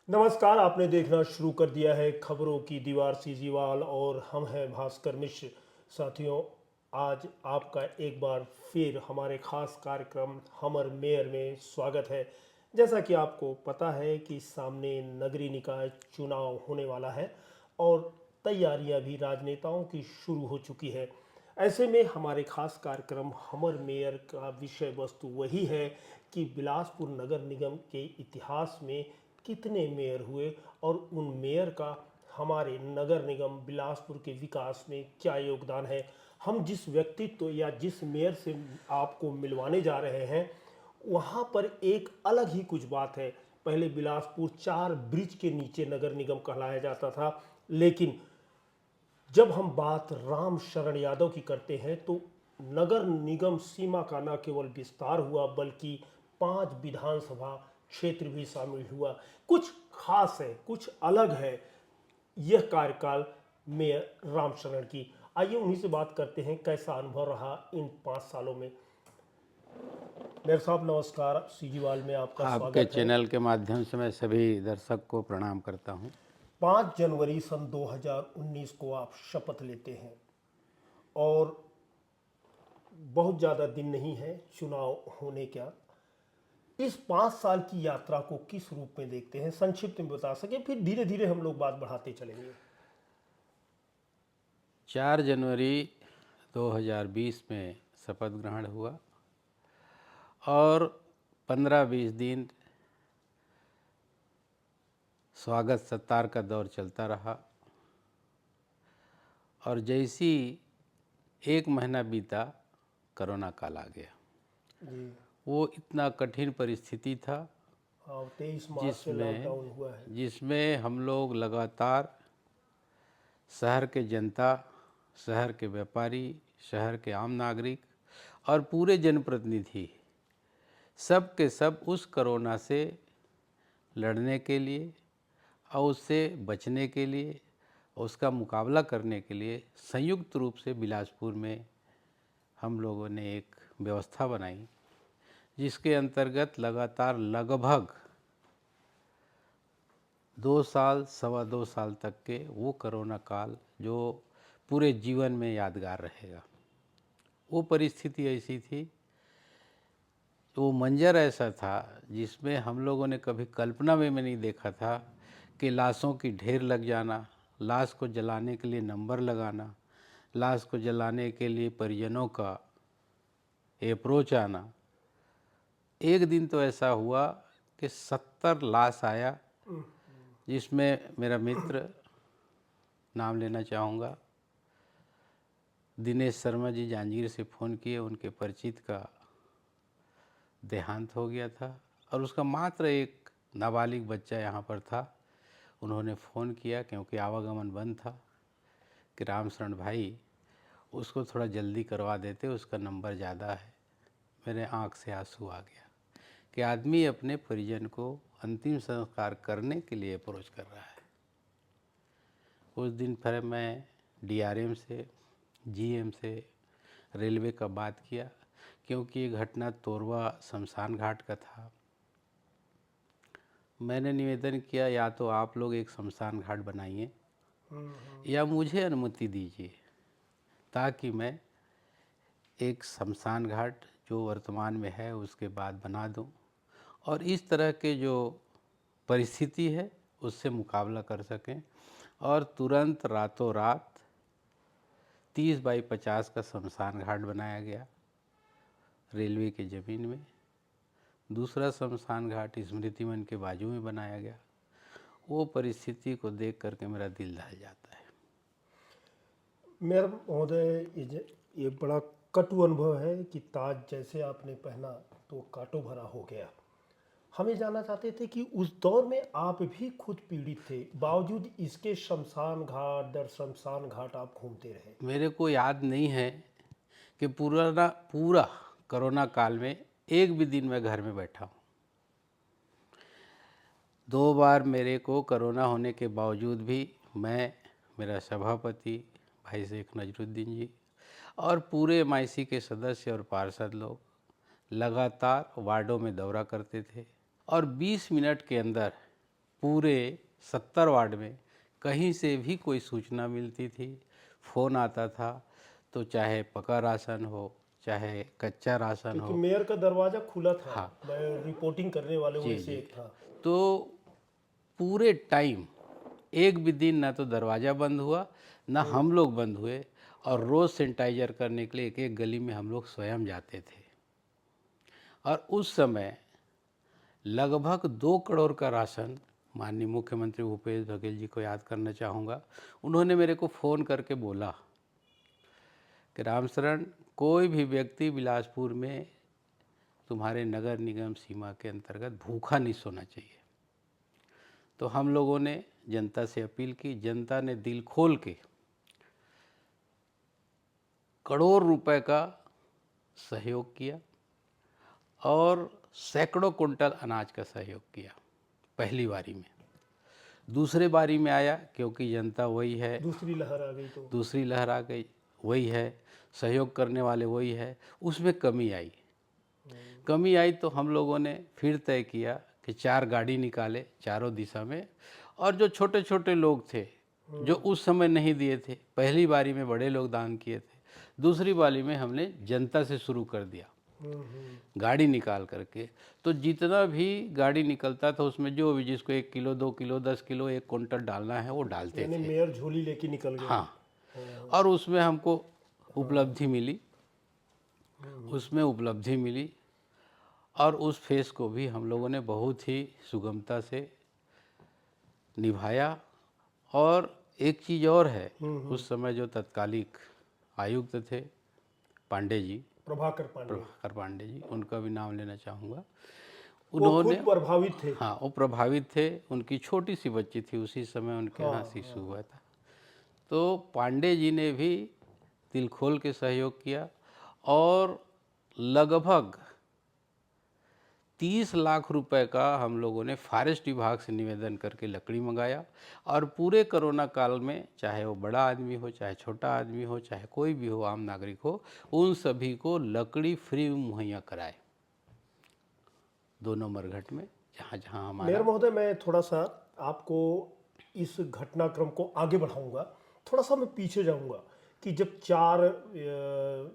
नमस्कार। आपने देखना शुरू कर दिया है खबरों की दीवार सीजीवाल और हम हैं भास्कर मिश्र। साथियों, आज आपका एक बार फिर हमारे खास कार्यक्रम हमर मेयर में स्वागत है। जैसा कि आपको पता है कि सामने नगरीय निकाय चुनाव होने वाला है और तैयारियां भी राजनेताओं की शुरू हो चुकी है। ऐसे में हमारे खास कार्यक्रम हमर मेयर का विषय वस्तु वही है कि बिलासपुर नगर निगम के इतिहास में कितने मेयर हुए और उन मेयर का हमारे नगर निगम बिलासपुर के विकास में क्या योगदान है। हम जिस व्यक्तित्व या जिस मेयर से आपको मिलवाने जा रहे हैं, वहाँ पर एक अलग ही कुछ बात है। पहले बिलासपुर 4 ब्रिज के नीचे नगर निगम कहलाया जाता था, लेकिन जब हम बात राम शरण यादव की करते हैं तो नगर निगम सीमा का न केवल विस्तार हुआ बल्कि 5 विधानसभा क्षेत्र भी शामिल हुआ। कुछ खास है, कुछ अलग है यह कार्यकाल मेयर राम शरण की। आइए उन्हीं से बात करते हैं, कैसा अनुभव रहा इन 5 सालों में। मेयर साहब नमस्कार, सीजीवाल में आपका आपके स्वागत है। चैनल के माध्यम से मैं सभी दर्शक को प्रणाम करता हूं। 5 जनवरी सन 2019 को आप शपथ लेते हैं और बहुत ज़्यादा दिन नहीं है चुनाव होने का। इस 5 साल की यात्रा को किस रूप में देखते हैं, संक्षिप्त में बता सके, फिर धीरे धीरे हम लोग बात बढ़ाते चलेंगे। 4 जनवरी 2020 में शपथ ग्रहण हुआ और 15-20 दिन स्वागत सत्कार का दौर चलता रहा और जैसी 1 महीना बीता, कोरोना काल आ गया। जी वो इतना कठिन परिस्थिति था हाँ, 23 मार्च से जिसमें लॉकडाउन हुआ है। जिसमें हम लोग लगातार शहर के जनता, शहर के व्यापारी, शहर के आम नागरिक और पूरे जनप्रतिनिधि सब के सब उस कोरोना से लड़ने के लिए और उससे बचने के लिए, उसका मुकाबला करने के लिए संयुक्त रूप से बिलासपुर में हम लोगों ने एक व्यवस्था बनाई, जिसके अंतर्गत लगातार लगभग 2 साल, सवा 2 साल तक के वो कोरोना काल जो पूरे जीवन में यादगार रहेगा। वो परिस्थिति ऐसी थी, वो मंजर ऐसा था जिसमें हम लोगों ने कभी कल्पना में नहीं देखा था कि लाशों की ढेर लग जाना, लाश को जलाने के लिए नंबर लगाना, लाश को जलाने के लिए परिजनों का अप्रोच आना। एक दिन तो ऐसा हुआ कि 70 लाश आया, जिसमें मेरा मित्र, नाम लेना चाहूँगा, दिनेश शर्मा जी जांजगीर से फ़ोन किए, उनके परिचित का देहांत हो गया था और उसका मात्र एक नाबालिग बच्चा यहाँ पर था। उन्होंने फ़ोन किया क्योंकि आवागमन बंद था कि राम शरण भाई उसको थोड़ा जल्दी करवा देते, उसका नंबर ज़्यादा है। मेरे आँख से आंसू आ गया कि आदमी अपने परिजन को अंतिम संस्कार करने के लिए अप्रोच कर रहा है। उस दिन फिर मैं डीआरएम से, जीएम से, रेलवे का बात किया क्योंकि ये घटना तोरवा शमशान घाट का था। मैंने निवेदन किया, या तो आप लोग एक शमशान घाट बनाइए या मुझे अनुमति दीजिए ताकि मैं एक शमशान घाट जो वर्तमान में है उसके बाद बना दूं और इस तरह के जो परिस्थिति है उससे मुकाबला कर सकें। और तुरंत रातों रात 30 बाई 50 का शमशान घाट बनाया गया रेलवे की ज़मीन में। दूसरा शमशान घाट स्मृति वन के बाजू में बनाया गया। वो परिस्थिति को देख करके मेरा दिल दहल जाता है। मेयर महोदय, ये बड़ा कटु अनुभव है कि ताज जैसे आपने पहना तो कांटों भरा हो गया। हम ये जानना चाहते थे कि उस दौर में आप भी खुद पीड़ित थे, बावजूद इसके शमशान घाट दर शमशान घाट आप घूमते रहे। मेरे को याद नहीं है कि पूरा कोरोना काल में एक भी दिन मैं घर में बैठा हूँ। 2 बार मेरे को कोरोना होने के बावजूद भी मैं, मेरा सभापति भाई शेख नजरुद्दीन जी और पूरे एमआईसी के सदस्य और पार्षद लोग लगातार वार्डों में दौरा करते थे और 20 मिनट के अंदर पूरे 70 वार्ड में कहीं से भी कोई सूचना मिलती थी, फ़ोन आता था, तो चाहे पका राशन हो, चाहे कच्चा राशन क्योंकि हो। मेयर का दरवाजा खुला था। हाँ। मैं रिपोर्टिंग करने वालों जी में से जी। एक था। तो पूरे टाइम एक भी दिन ना तो दरवाज़ा बंद हुआ, ना हम लोग बंद हुए, और रोज़ सैनिटाइजर करने के लिए एक एक गली में हम लोग स्वयं जाते थे। और उस समय लगभग 2 करोड़ का राशन, माननीय मुख्यमंत्री भूपेश बघेल जी को याद करना चाहूँगा, उन्होंने मेरे को फ़ोन करके बोला कि रामशरण, कोई भी व्यक्ति बिलासपुर में तुम्हारे नगर निगम सीमा के अंतर्गत भूखा नहीं सोना चाहिए। तो हम लोगों ने जनता से अपील की, जनता ने दिल खोल के करोड़ रुपए का सहयोग किया और सैकड़ों कुंटल अनाज का सहयोग किया पहली बारी में। दूसरे बारी में आया, क्योंकि जनता वही है, दूसरी लहर आ गई तो दूसरी लहर आ गई, वही है, सहयोग करने वाले वही है, उसमें कमी आई। कमी आई तो हम लोगों ने फिर तय किया कि 4 गाड़ी निकाले चारों दिशा में, और जो छोटे छोटे लोग थे जो उस समय नहीं दिए थे, पहली बारी में बड़े लोग दान किए थे, दूसरी बारी में हमने जनता से शुरू कर दिया गाड़ी निकाल करके। तो जितना भी गाड़ी निकलता था उसमें जो भी जिसको 1 किलो 2 किलो 10 किलो 1 कुंटल डालना है वो डालते यानी थे। मेयर झोली लेके निकल गया। हाँ, और उसमें हमको उपलब्धि मिली, उसमें उपलब्धि मिली, और उस फेस को भी हम लोगों ने बहुत ही सुगमता से निभाया। और एक चीज़ और है, उस समय जो तत्कालिक आयुक्त थे पांडे जी, प्रभाकर पांडे जी, उनका भी नाम लेना चाहूँगा। वो उन्होंने, खुद प्रभावित थे। हाँ, वो प्रभावित थे, उनकी छोटी सी बच्ची थी, उसी समय उनके यहाँ हाँ, शिशु हुआ था। तो पांडे जी ने भी दिल खोल के सहयोग किया, और लगभग 30 लाख रुपए का हम लोगों ने फॉरेस्ट विभाग से निवेदन करके लकड़ी मंगाया, और पूरे कोरोना काल में, चाहे वो बड़ा आदमी हो, चाहे छोटा आदमी हो, चाहे कोई भी हो, आम नागरिक हो, उन सभी को लकड़ी फ्री मुहैया कराए दोनों मरघट में, जहाँ जहाँ मेयर हमारा। महोदय, मैं थोड़ा सा आपको इस घटनाक्रम को आगे बढ़ाऊंगा। थोड़ा सा मैं पीछे जाऊंगा कि जब 4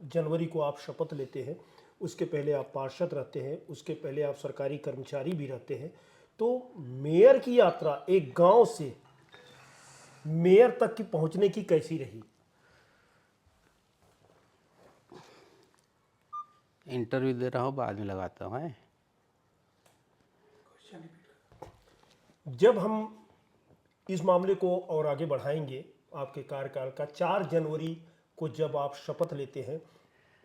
जनवरी को आप शपथ लेते हैं, उसके पहले आप पार्षद रहते हैं, उसके पहले आप सरकारी कर्मचारी भी रहते हैं, तो मेयर की यात्रा एक गांव से मेयर तक की पहुंचने की कैसी रही? इंटरव्यू दे रहा हूँ, बाद में लगाता हूँ। जब हम इस मामले को और आगे बढ़ाएंगे, आपके कार्यकाल का 4 जनवरी को जब आप शपथ लेते हैं,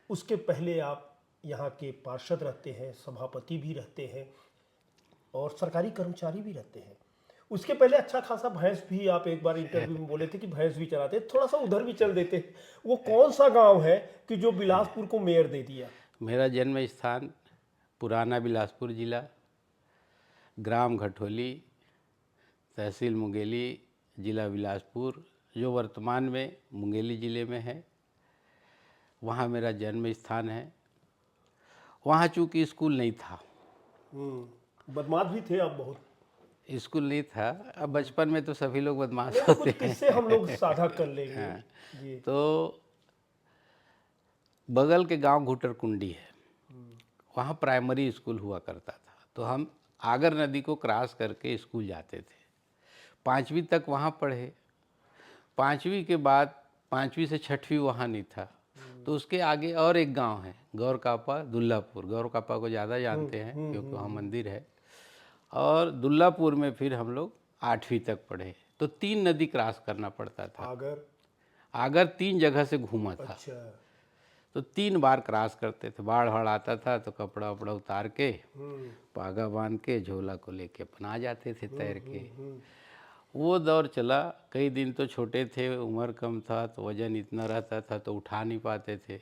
उसके पहले आप यहाँ के पार्षद रहते हैं, सभापति भी रहते हैं और सरकारी कर्मचारी भी रहते हैं। उसके पहले अच्छा खासा भैंस भी, आप एक बार इंटरव्यू में बोले थे कि भैंस भी चलाते हैं। थोड़ा सा उधर भी चल देते। वो कौन सा गांव है कि जो बिलासपुर को मेयर दे दिया? मेरा जन्म स्थान पुराना बिलासपुर जिला, ग्राम घटोली, तहसील मुंगेली, जिला बिलासपुर, जो वर्तमान में मुंगेली ज़िले में है, वहाँ मेरा जन्म स्थान है। वहाँ चूँकि स्कूल नहीं था, बदमाश भी थे आप बहुत। स्कूल नहीं था। अब बचपन में तो सभी लोग बदमाश नहीं तो होते कुछ किस्से हम लोग साझा कर लेंगे। हैं। जी। तो बगल के गांव घुटरकुंडी है, वहाँ प्राइमरी स्कूल हुआ करता था। तो हम आगर नदी को क्रॉस करके स्कूल जाते थे। 5वीं तक वहाँ पढ़े। 5वीं के बाद 5वीं से 6वीं वहाँ नहीं था, तो उसके आगे और एक गांव है गौरकापा दुल्लापुर। गौरकापा को ज़्यादा जानते हैं क्योंकि वहाँ मंदिर है। और दुल्लापुर में फिर हम लोग 8वीं तक पढ़े। तो 3 नदी क्रॉस करना पड़ता था। आगर 3 जगह से घूमा था। अच्छा। तो 3 बार क्रॉस करते थे। बाढ़ वाढ़ आता था तो कपड़ा वपड़ा उतार के, पागा बांध के, झोला को लेके अपन आ जाते थे तैर के। वो दौर चला। कई दिन तो छोटे थे, उम्र कम था, तो वजन इतना रहता था तो उठा नहीं पाते थे।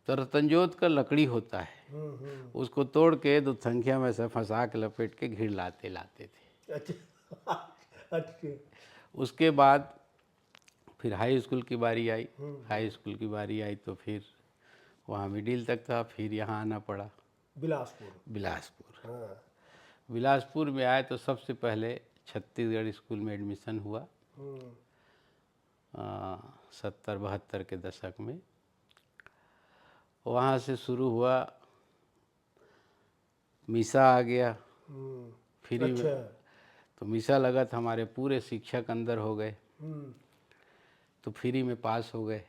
तो रतनजोत का लकड़ी होता है, उसको तोड़ के 2 संख्या में से फंसा के लपेट के घिर लाते थे। अच्छा। अच्छा। उसके बाद फिर हाई स्कूल की बारी आई। हाई स्कूल की बारी आई तो फिर वहाँ मिडिल तक था, फिर यहाँ आना पड़ा बिलासपुर। बिलासपुर। हाँ। बिलासपुर में आए तो सबसे पहले छत्तीसगढ़ स्कूल में एडमिशन हुआ हम्म, 70-72 के दशक में। वहाँ से शुरू हुआ, मीसा आ गया हम्म, फ्री में। अच्छा। तो मीसा लगा था, हमारे पूरे शिक्षक अंदर हो गए, हम्म, तो फ्री में पास हो गए।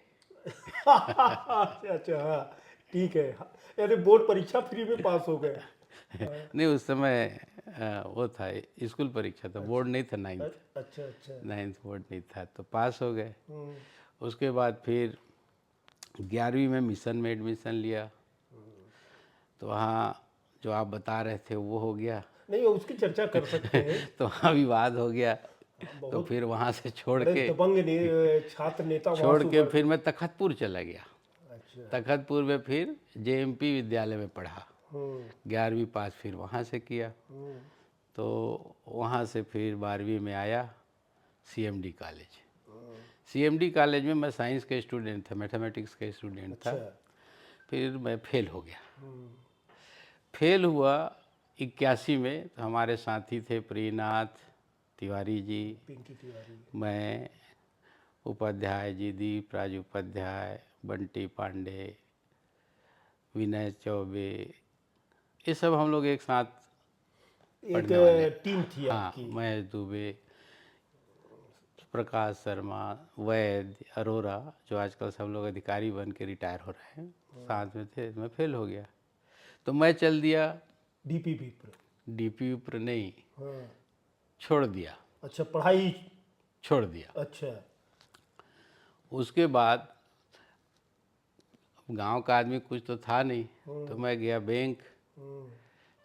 अच्छा अच्छा, हाँ ठीक है। यानी बोर्ड परीक्षा फ्री में पास हो गए। हाँ, नहीं, उस समय वो था, स्कूल परीक्षा था, बोर्ड नहीं था, अच्छा अच्छा। नाइन्थ बोर्ड नहीं था, तो पास हो गए। हम्म, उसके बाद फिर 11वीं में मिशन में एडमिशन लिया, तो वहाँ जो आप बता रहे थे वो हो गया। नहीं उसकी चर्चा कर सकते हैं। तो वहाँ विवाद हो गया, हाँ, तो बहुत फिर वहाँ से बड़े दबंग छात्र नेता वहाँ छोड़ से के उभर। फिर मैं तखतपुर चला गया। अच्छा। तखतपुर में फिर जेएमपी विद्यालय में पढ़ा, हम्म, 11वीं पास फिर वहाँ से किया। हम्म, तो वहाँ से फिर 12वीं में आया सीएमडी कॉलेज। सीएमडी कॉलेज में मैं साइंस के स्टूडेंट था, मैथमेटिक्स के स्टूडेंट था। अच्छा। फिर मैं फेल हो गया। हम्म, फेल हुआ 81 में, तो हमारे साथी थे प्रीनाथ तिवारी जी, पिंकी तिवारी। मैं, उपाध्याय जी, दीप राज उपाध्याय, बंटी पांडे, विनय चौबे, ये सब हम लोग एक साथ एक पढ़ने वाले। टीम थी हाँ, आपकी। महेश दुबे, प्रकाश शर्मा, वैद्य, अरोरा, जो आजकल सब लोग अधिकारी बन के रिटायर हो रहे हैं, साथ में थे। मैं फेल हो गया, तो मैं चल दिया डीपीपी पर। डीपी पर, नहीं, हाँ। छोड़ दिया, अच्छा पढ़ाई। छोड़ दिया। अच्छा। उसके बाद गांव का आदमी कुछ तो था नहीं, तो मैं गया बैंक, हम्म,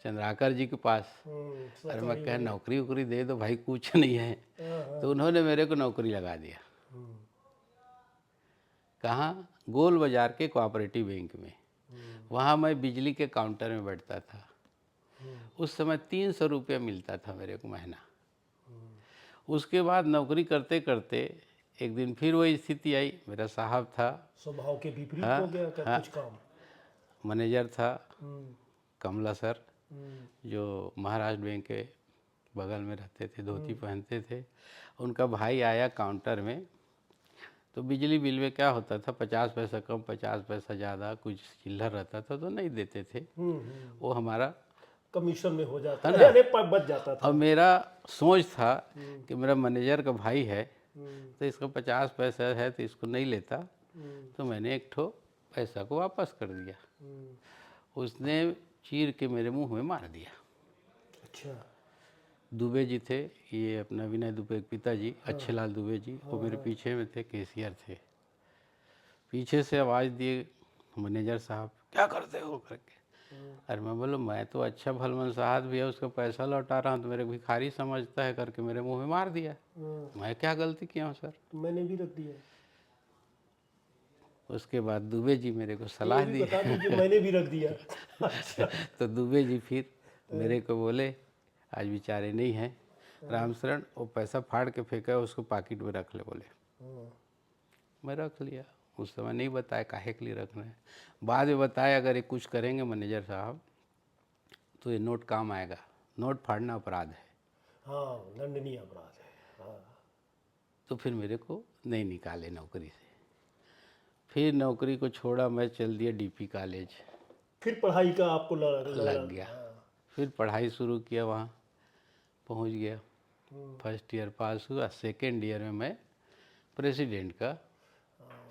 चंद्राकर जी के पास। अरे मैं सरकारी कहा वाले। नौकरी वोकरी दे दो भाई, कुछ नहीं है। हाँ, हाँ, तो उन्होंने मेरे को नौकरी लगा दिया। हम्म, कहाँ? गोल बाजार के कोऑपरेटिव बैंक में। वहाँ मैं बिजली के काउंटर में बैठता था। उस समय 300 रुपये मिलता था मेरे को महीना। उसके बाद नौकरी करते करते एक दिन फिर वही स्थिति आई। मेरा साहब था, स्वभाव के विपरीत हाँ हो गया क्या हाँ, कुछ काम? मैनेजर था, हम्म, कमला सर, हम्म, जो महाराष्ट्र बैंक के बगल में रहते थे, धोती पहनते थे। उनका भाई आया काउंटर में, तो बिजली बिल में क्या होता था, 50 पैसा कम 50 पैसा ज़्यादा कुछ चिल्लर रहता था तो नहीं देते थे, वो हमारा, कमीशन में हो जाता है है, ना। अरे बच जाता था। अब मेरा सोच था कि मेरा मैनेजर का भाई है, तो इसका 50 पैसा है तो इसको नहीं लेता। तो मैंने एक ठो पैसा को वापस कर दिया। उसने चीर के मेरे मुंह में मार दिया। अच्छा। दुबे जी थे, ये अपना विनय दुबे के पिताजी, अच्छे लाल दुबे जी, वो मेरे पीछे में थे, कैशियर थे। पीछे से आवाज़ दिए, मैनेजर साहब क्या करते हो करके। अरे मैं बोलो मैं तो अच्छा भलमन साहब भी है, उसका पैसा लौटा रहा हूँ, तो मेरे भिखारी समझता है करके मेरे मुंह में मार दिया। मैं क्या गलती किया हूँ सर? मैंने भी रख दिया। उसके बाद दुबे जी मेरे को ये सलाह भी दी। बता दीजिए मैंने भी रख दिया। अच्छा। तो दुबे जी फिर मेरे को बोले, आज बेचारे नहीं हैं रामशरण, वो पैसा फाड़ के फेंका है, उसको पॉकेट में रख ले बोले। मैं रख लिया। उस समय नहीं बताया काहे के लिए रखना है, बाद में बताया अगर ये कुछ करेंगे मैनेजर साहब तो ये नोट काम आएगा, नोट फाड़ना अपराध है। हाँ दंडनीय अपराध है। हाँ। तो फिर मेरे को नहीं निकाले नौकरी से। फिर नौकरी को छोड़ा, मैं चल दिया डीपी कॉलेज, फिर पढ़ाई का आपको लगा। लग गया। फिर पढ़ाई शुरू किया, वहाँ पहुँच गया, फर्स्ट ईयर पास हुआ। सेकेंड ईयर में मैं प्रेसिडेंट का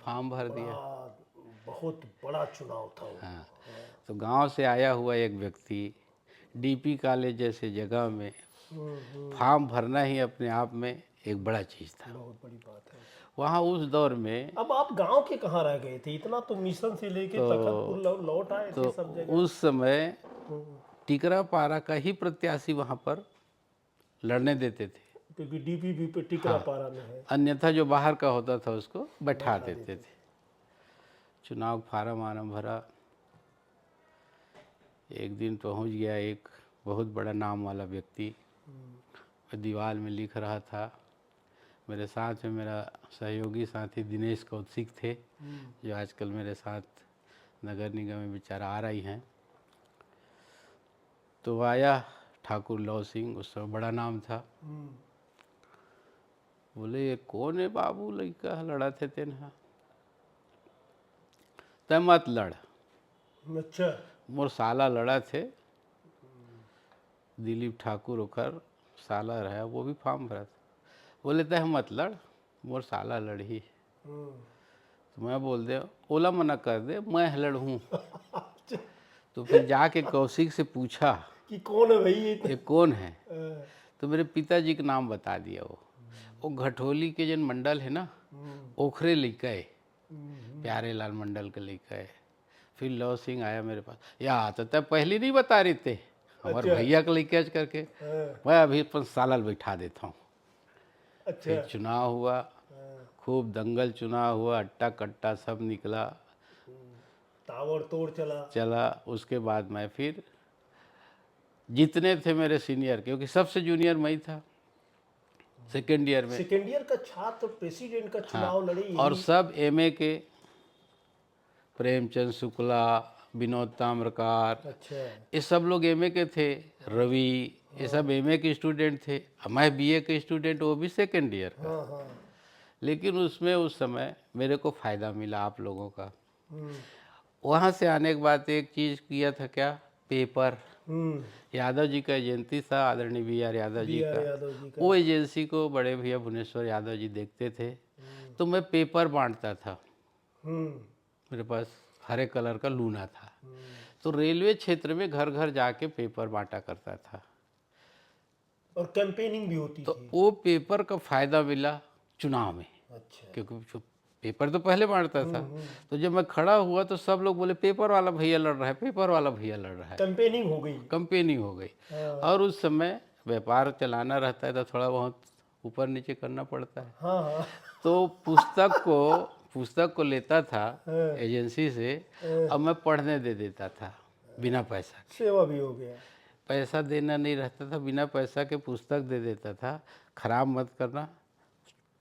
फॉर्म भर दिया। बड़ा बहुत बड़ा चुनाव था वो। हाँ, तो गांव से आया हुआ एक व्यक्ति डीपी कॉलेज जैसे जगह में फॉर्म भरना ही अपने आप में एक बड़ा चीज़ था। बहुत बड़ी बात है। वहाँ उस दौर में अब आप गांव के कहाँ रह गए थे? इतना तो मिशन से लेके तखतपुर लौट आए तो थे सब जगह। उस समय टिकरापारा का ही प्रत्याशी वहाँ पर लड़ने देते थे, क्योंकि डीपीपी पे टिकरा हाँ, पारा में है। अन्यथा जो बाहर का होता था उसको बैठा देते थे। चुनाव फार्म आरम भरा। एक दिन पहुंच गया एक बहुत बड़ा नाम वाला व्यक्ति, दीवार में लिख रहा था। मेरे साथ में मेरा सहयोगी साथी दिनेश कौशिक थे, जो आजकल मेरे साथ नगर निगम में बेचारा आ रही हैं। तो आया ठाकुर लौ सिंह, उस समय बड़ा नाम था। बोले ये कौन है बाबू लड़का लड़ा थे तेना तय मत लड़। अच्छा। मोर साला लड़ा थे, दिलीप ठाकुर ओकर साला रहा, वो भी फॉर्म भरा था। बोले तय मत लड़, मोर साला लड़ी। तो मैं बोल दे ओला मना कर दे, मैं लड़ूँ। तो फिर जाके कौशिक से पूछा कि कौन है भाई ये कौन है, अ, तो मेरे पिताजी का नाम बता दिया। वो घटोली के जन मंडल है ना, ओखरे लड़का है, प्यारे लाल मंडल का लड़का है। फिर लव सिंह आया मेरे पास, या तो तब पहले नहीं बता रहे थे हमारे अच्छा। भैया का लड़का करके। हाँ, मैं अभी अपन सालल बैठा देता हूँ। अच्छा। फिर चुनाव हुआ, हाँ, खूब दंगल चुनाव हुआ, अट्टा कट्टा सब निकला ताबड़ तोड़ चला। चला। उसके बाद मैं फिर जितने थे मेरे सीनियर, क्योंकि सबसे जूनियर मैं ही था सेकेंड ईयर में। सेकेंड ईयर का छात्र प्रेसिडेंट का हाँ, चुनाव लड़े, और यही। सब एमए के, प्रेमचंद शुक्ला, विनोद ताम्रकार, अच्छा। ये सब लोग एमए के थे। रवि, ये सब एमए के स्टूडेंट थे। मैं बीए के स्टूडेंट, वो भी सेकेंड ईयर का। हाँ हाँ। लेकिन उसमें उस समय मेरे को फ़ायदा मिला आप लोगों का। हम्म वहाँ से आने के बाद एक चीज़ किया था, क्या, पेपर। हम्म यादव जी का एजेंसी था, आदरणीय B R Yadav ji B R का। यादव जी का। वो एजेंसी को बड़े भैया भुवनेश्वर यादव जी देखते थे। तो मैं पेपर बांटता था, हम्म मेरे पास हरे कलर का लूना था। तो रेलवे क्षेत्र में घर घर जाके पेपर बांटा करता था। और कैंपेनिंग भी होती तो थी। वो पेपर का फ़ायदा मिला चुनाव में, अच्छा। क्योंकि जो पेपर तो पहले बांटता था। तो जब मैं खड़ा हुआ तो सब लोग बोले पेपर वाला भैया लड़ रहा है, पेपर वाला भैया लड़ रहा है। कैंपेनिंग हो गई। कंपेनिंग हो गई। हाँ और उस समय व्यापार चलाना रहता है तो थोड़ा बहुत ऊपर नीचे करना पड़ता है। हाँ हाँ। तो पुस्तक को लेता था हाँ, एजेंसी से, अब मैं पढ़ने दे देता था बिना पैसा के। सेवा भी हो गया। पैसा देना नहीं रहता था, बिना पैसा के पुस्तक दे देता था। खराब मत करना,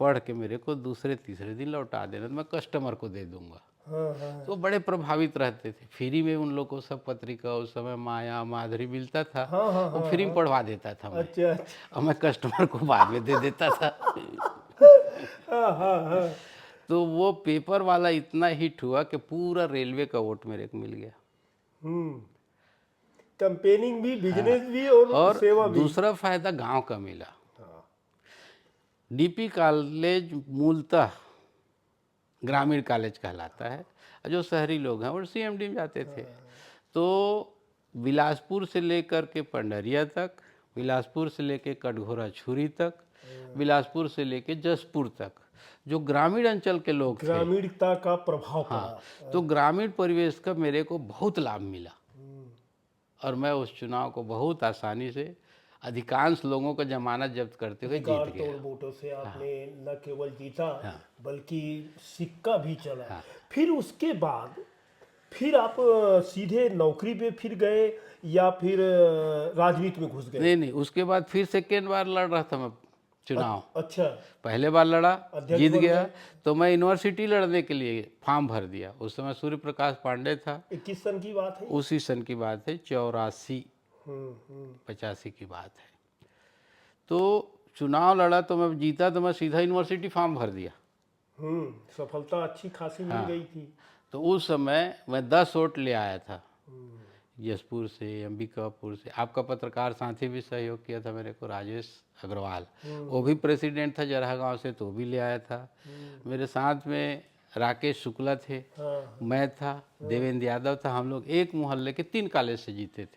पढ़ के मेरे को दूसरे तीसरे दिन लौटा देना, तो मैं कस्टमर को दे दूंगा। हाँ हाँ। तो बड़े प्रभावित रहते थे। फ्री में उन लोग को सब पत्रिका, उस समय माया माधुरी मिलता था, हाँ हाँ वो हाँ फ्री में हाँ। पढ़वा देता था मैं। अच्छा अच्छा। और मैं कस्टमर को बाद में दे देता था। हाँ हाँ हाँ। तो वो पेपर वाला इतना हिट हुआ कि पूरा रेलवे का वोट मेरे को मिल गया। हम्म कैंपेनिंग भी, बिजनेस भी और और सेवा भी। दूसरा फायदा गांव का मिला। हाँ। डीपी कॉलेज मूलतः ग्रामीण कॉलेज कहलाता है, और जो शहरी लोग हैं वो सीएमडी में जाते थे। तो बिलासपुर से लेकर के पंडरिया तक, बिलासपुर से लेके कटघोरा छुरी तक, बिलासपुर से लेके जसपुर तक, जो ग्रामीण अंचल के लोग थे, ग्रामीणता का प्रभाव हाँ, पड़ा। तो ग्रामीण परिवेश का मेरे को बहुत लाभ मिला। और मैं उस चुनाव को बहुत आसानी से, अधिकांश लोगों का जमानत जब्त करते हुए जीत रिकॉर्ड गया। तोड़ वोटों से आपने न केवल जीता, हाँ। बल्कि सिक्का भी चला। हाँ। फिर उसके बाद फिर आप सीधे नौकरी पे फिर गए या फिर राजनीति में घुस गए? नहीं नहीं, उसके बाद फिर सेकेंड बार लड़ रहा था मैं चुनाव। अच्छा। पहले बार लड़ा, अध्यक्ष जीत बन गया। गए। तो मैं यूनिवर्सिटी लड़ने के लिए फॉर्म भर दिया। उस समय सूर्य प्रकाश पांडे था। 21 सन की बात है। उसी सन की बात है, 84 हम्म 85 की बात है। तो चुनाव लड़ा तो मैं जीता, तो मैं सीधा यूनिवर्सिटी फॉर्म भर दिया। सफलता अच्छी खासी मिल हाँ। गई थी। तो उस समय मैं 10 वोट ले आया था, जसपुर से, अंबिकापुर से। आपका पत्रकार साथी भी सहयोग किया था मेरे को, राजेश अग्रवाल, वो भी प्रेसिडेंट था जरहा गांव से, तो भी ले आया था। मेरे साथ में राकेश शुक्ला थे, हाँ। मैं था, देवेंद्र यादव था। हम लोग एक मोहल्ले के 3 कॉलेज से जीते थे 3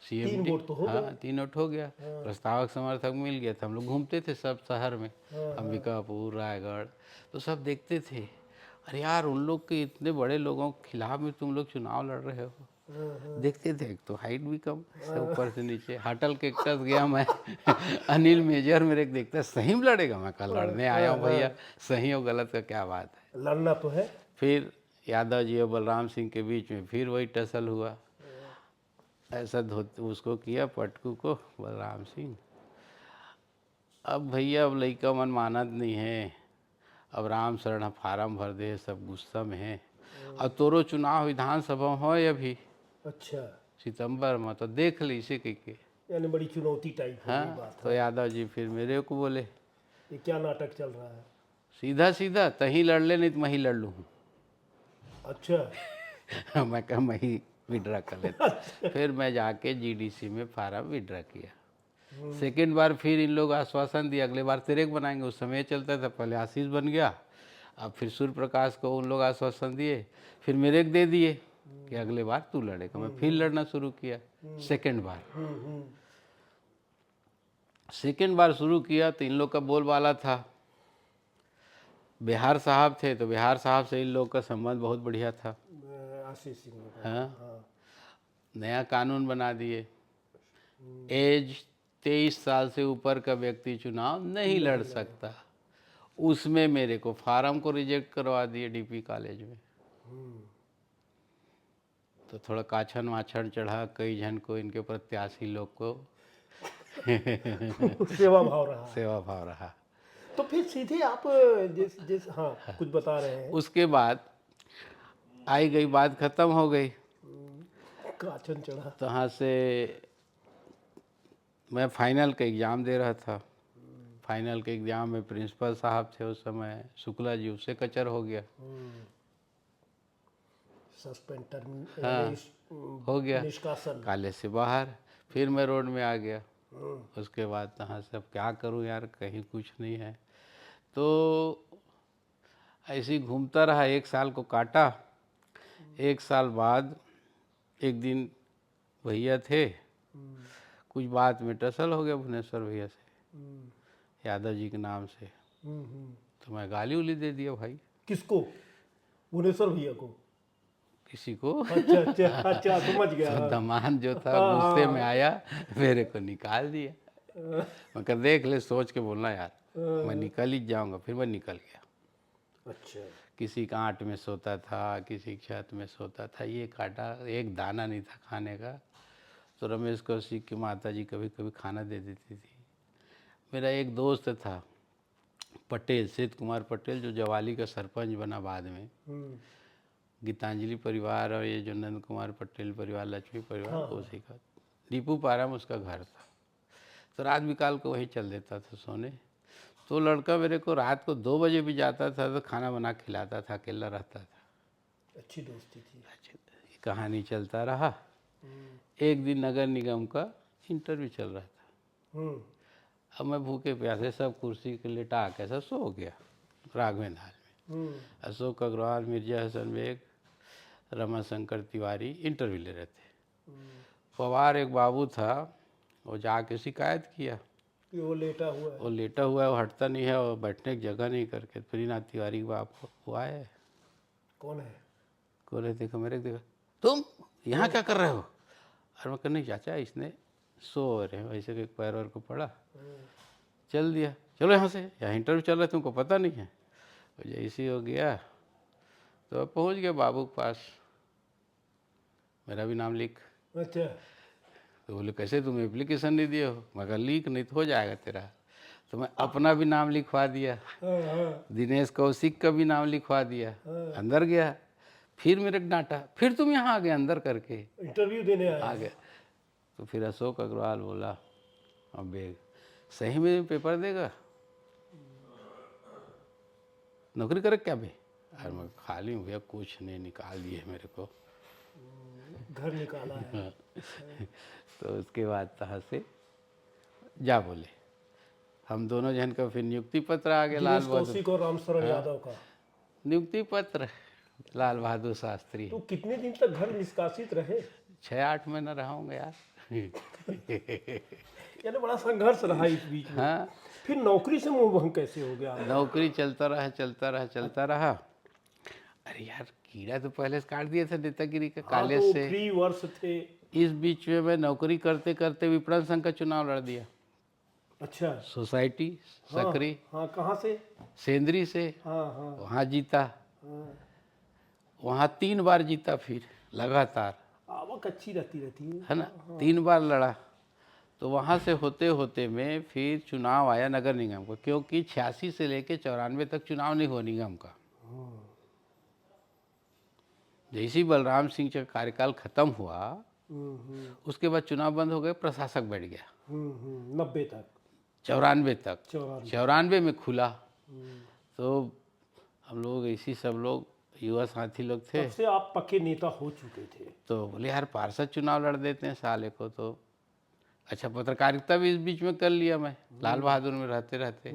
सीएमडी। वोट तो हो हाँ, गए। 3 वोट हो गया। प्रस्तावक समर्थक मिल गया था। हम लोग घूमते थे सब शहर में, अंबिकापुर, रायगढ़, तो सब देखते थे, अरे यार उन लोग के इतने बड़े लोगों के खिलाफ में तुम लोग चुनाव लड़ रहे हो। देखते थे, एक तो हाइट भी कम, सब ऊपर से नीचे। होटल कैक्टस गया मैं, अनिल मेजर मेरे को देखता है, सही में लड़ेगा? मैं कल लड़ने आया हूँ भैया, सही और गलत का क्या बात है। लड़ना तो है। फिर यादव जी और बलराम सिंह के बीच में फिर वही टसल हुआ। ऐसा उसको किया पटकू को, बलराम सिंह। अब भैया अब लड़का मन मानत नहीं है, अब राम शरण फार्म भर दे, सब गुस्सा में है। और तोरो चुनाव विधानसभा हो अभी अच्छा। सितंबर में, तो देख ली इसे कह के। यानी बड़ी चुनौती टाइप हो गई हाँ, बात। तो यादव जी फिर मेरे को बोले ये क्या नाटक चल रहा है? सीधा सीधा तहीं लड़ ले नहीं तो मैं ही लड़ लूँ। अच्छा। मैं कहा मैं ही विड्रा कर लेता। फिर मैं जाके जीडीसी में फार्म विड्रा किया। सेकेंड बार फिर इन लोग आश्वासन दिया अगले बार तेरे को बनाएंगे। उस समय चलता था, पहले आशीष बन गया, अब फिर सूर्य प्रकाश को उन लोग आश्वासन दिए, फिर मेरे को दे दिए कि अगले बार तू लड़ेगा। मैं फिर लड़ना शुरू किया। सेकेंड बार शुरू किया तो इन लोग का बोलबाला था। बिहार साहब थे तो बिहार साहब से इन लोग का संबंध बहुत बढ़िया था। आशीष सिंह का। हाँ, नया कानून बना दिए, एज 23 साल से ऊपर का व्यक्ति चुनाव नहीं लड़ सकता। उसमें मेरे को फार्म को रिजेक्ट करवा दिए डीपी कॉलेज में। तो थोड़ा काछन वाछन चढ़ा कई जन को, इनके प्रत्याशी लोग को सेवा भाव रहा। सेवा भाव रहा। तो फिर सीधे आप जिस जिस हाँ कुछ बता रहे हैं। उसके बाद आई गई बात खत्म हो गई। काचन चढ़ा। तो यहाँ से मैं फाइनल का एग्ज़ाम दे रहा था। फाइनल के एग्ज़ाम में प्रिंसिपल साहब थे उस समय, शुक्ला जी, उससे कचर हो गया। सस्पेंड हाँ, हो गया, निष्कासन। कॉलेज से बाहर। फिर मैं रोड में आ गया। उसके बाद कहाँ से अब क्या करूँ यार, कहीं कुछ नहीं है। तो ऐसे ही घूमता रहा, 1 साल को काटा। 1 साल बाद एक दिन भैया थे, कुछ बात में टसल हो गया भुवनेश्वर भैया से, यादव जी के नाम से। तो मैं गाली उली दे दिया भाई। किसको? भुवनेश्वर भैया को? किसी को। अच्छा अच्छा अच्छा, समझ गया। तो दमान जो था गुस्से में आया, मेरे को निकाल दिया। मैं कहा देख ले, सोच के बोलना यार, मैं निकल ही जाऊंगा। फिर मैं निकल गया। अच्छा। किसी का आट में सोता था, किसी की छत में सोता था, ये काटा, एक दाना नहीं था खाने का। तो रमेश कौशिक की माता जी कभी कभी खाना दे देती थी। मेरा एक दोस्त था पटेल, सेठ कुमार पटेल, जो जवाली का सरपंच बना बाद में। गीतांजलि परिवार और ये जो नंद कुमार पटेल परिवार, लक्ष्मी परिवार, उसी का दीपू पारा में उसका घर था। तो रात बिकाल को वहीं चल देता था सोने। तो लड़का मेरे को रात को 2 बजे भी जाता था तो खाना बना खिलाता था, अकेला रहता था। अच्छी दोस्ती थी। ये कहानी चलता रहा। एक दिन नगर निगम का इंटरव्यू चल रहा था। अब मैं भूखे प्यासे सब कुर्सी के लिटा के सब सो गया राघवेंद्र हाल में। अशोक अग्रवाल, मिर्जा हसन बेग, रमाशंकर तिवारी इंटरव्यू ले रहे थे। पवार एक बाबू था, वो जाके शिकायत किया कि वो लेटा हुआ है। वो लेटा हुआ है, वो हटता नहीं है और बैठने की जगह नहीं करके। प्रीनाथ तिवारी के बाप वो आए। कौन है? बोले देखो, मेरे देखो, तुम यहाँ क्या कर रहे हो? और मैं कहने चाचा इसने सो रहे वैसे कि पैर वैर को पड़ा, चल दिया, चलो यहाँ से, यहाँ इंटरव्यू चल रहा है, तुमको पता नहीं है। तो जैसे हो गया तो अब पहुँच गया बाबू के पास, मेरा भी नाम लिख। अच्छा। तो बोले कैसे, तुम एप्लीकेशन नहीं दिए हो? मगर लिख, नहीं तो हो जाएगा तेरा। तो मैं अपना भी नाम लिखवा दिया, दिनेश कौशिक का भी नाम लिखवा दिया। अंदर गया, फिर मेरे को डांटा, फिर तुम यहाँ आ गए अंदर करके इंटरव्यू देने आ गए। तो फिर अशोक अग्रवाल बोला, अब बेग सही में पेपर देगा, नौकरी करे क्या बे? और मैं खाली हूँ भैया, कुछ नहीं, निकाल दिए मेरे को, घर निकाला है। तो उसके बाद तहाँ से जा बोले, हम दोनों जन का फिर नियुक्ति पत्र आ गया लाल दिनेश बहादुर, कौशिक और रामशरण यादव का नियुक्ति पत्र लाल बहादुर शास्त्री। तो कितने दिन तक घर निष्कासित रहे? 6-8 महीना रहा हूँगा यार। यानी बड़ा संघर्ष रहा इस बीच में। हाँ, फिर नौकरी से मुंह भंग कैसे हो गया? नौकरी चलता रहा चलता रहा चलता रहा। अरे यार, कीड़ा तो पहले से काट दिया था नेतागिरी का कॉलेज तो से। फ्री वर्ष थे। इस बीच में मैं नौकरी करते करते विपणन संघ का चुनाव लड़ दिया। अच्छा। सोसाइटी सकरी, हाँ, कहाँ से? सेंद्री से। हाँ हाँ वहाँ जीता, हाँ। वहाँ 3 बार जीता फिर लगातार, आवक अच्छी रहती है ना। 3 बार लड़ा। तो वहाँ से होते होते में फिर चुनाव आया नगर निगम का, क्योंकि 86 से लेके 94 तक चुनाव नहीं हुआ निगम का। जैसे ही बलराम सिंह का कार्यकाल खत्म हुआ, उसके बाद चुनाव बंद हो गए, प्रशासक बैठ गया। 90 तक। 94 तक। 94। 94 में खुला। तो हम लोग ऐसी सब लोग युवा साथी लोग थे। तब से आप पक्के नेता हो चुके थे। तो बोले यार पार्षद चुनाव लड़ देते हैं साले को। तो अच्छा, पत्रकारिता भी इस बीच में कर लिया मैं, लाल बहादुर में रहते रहते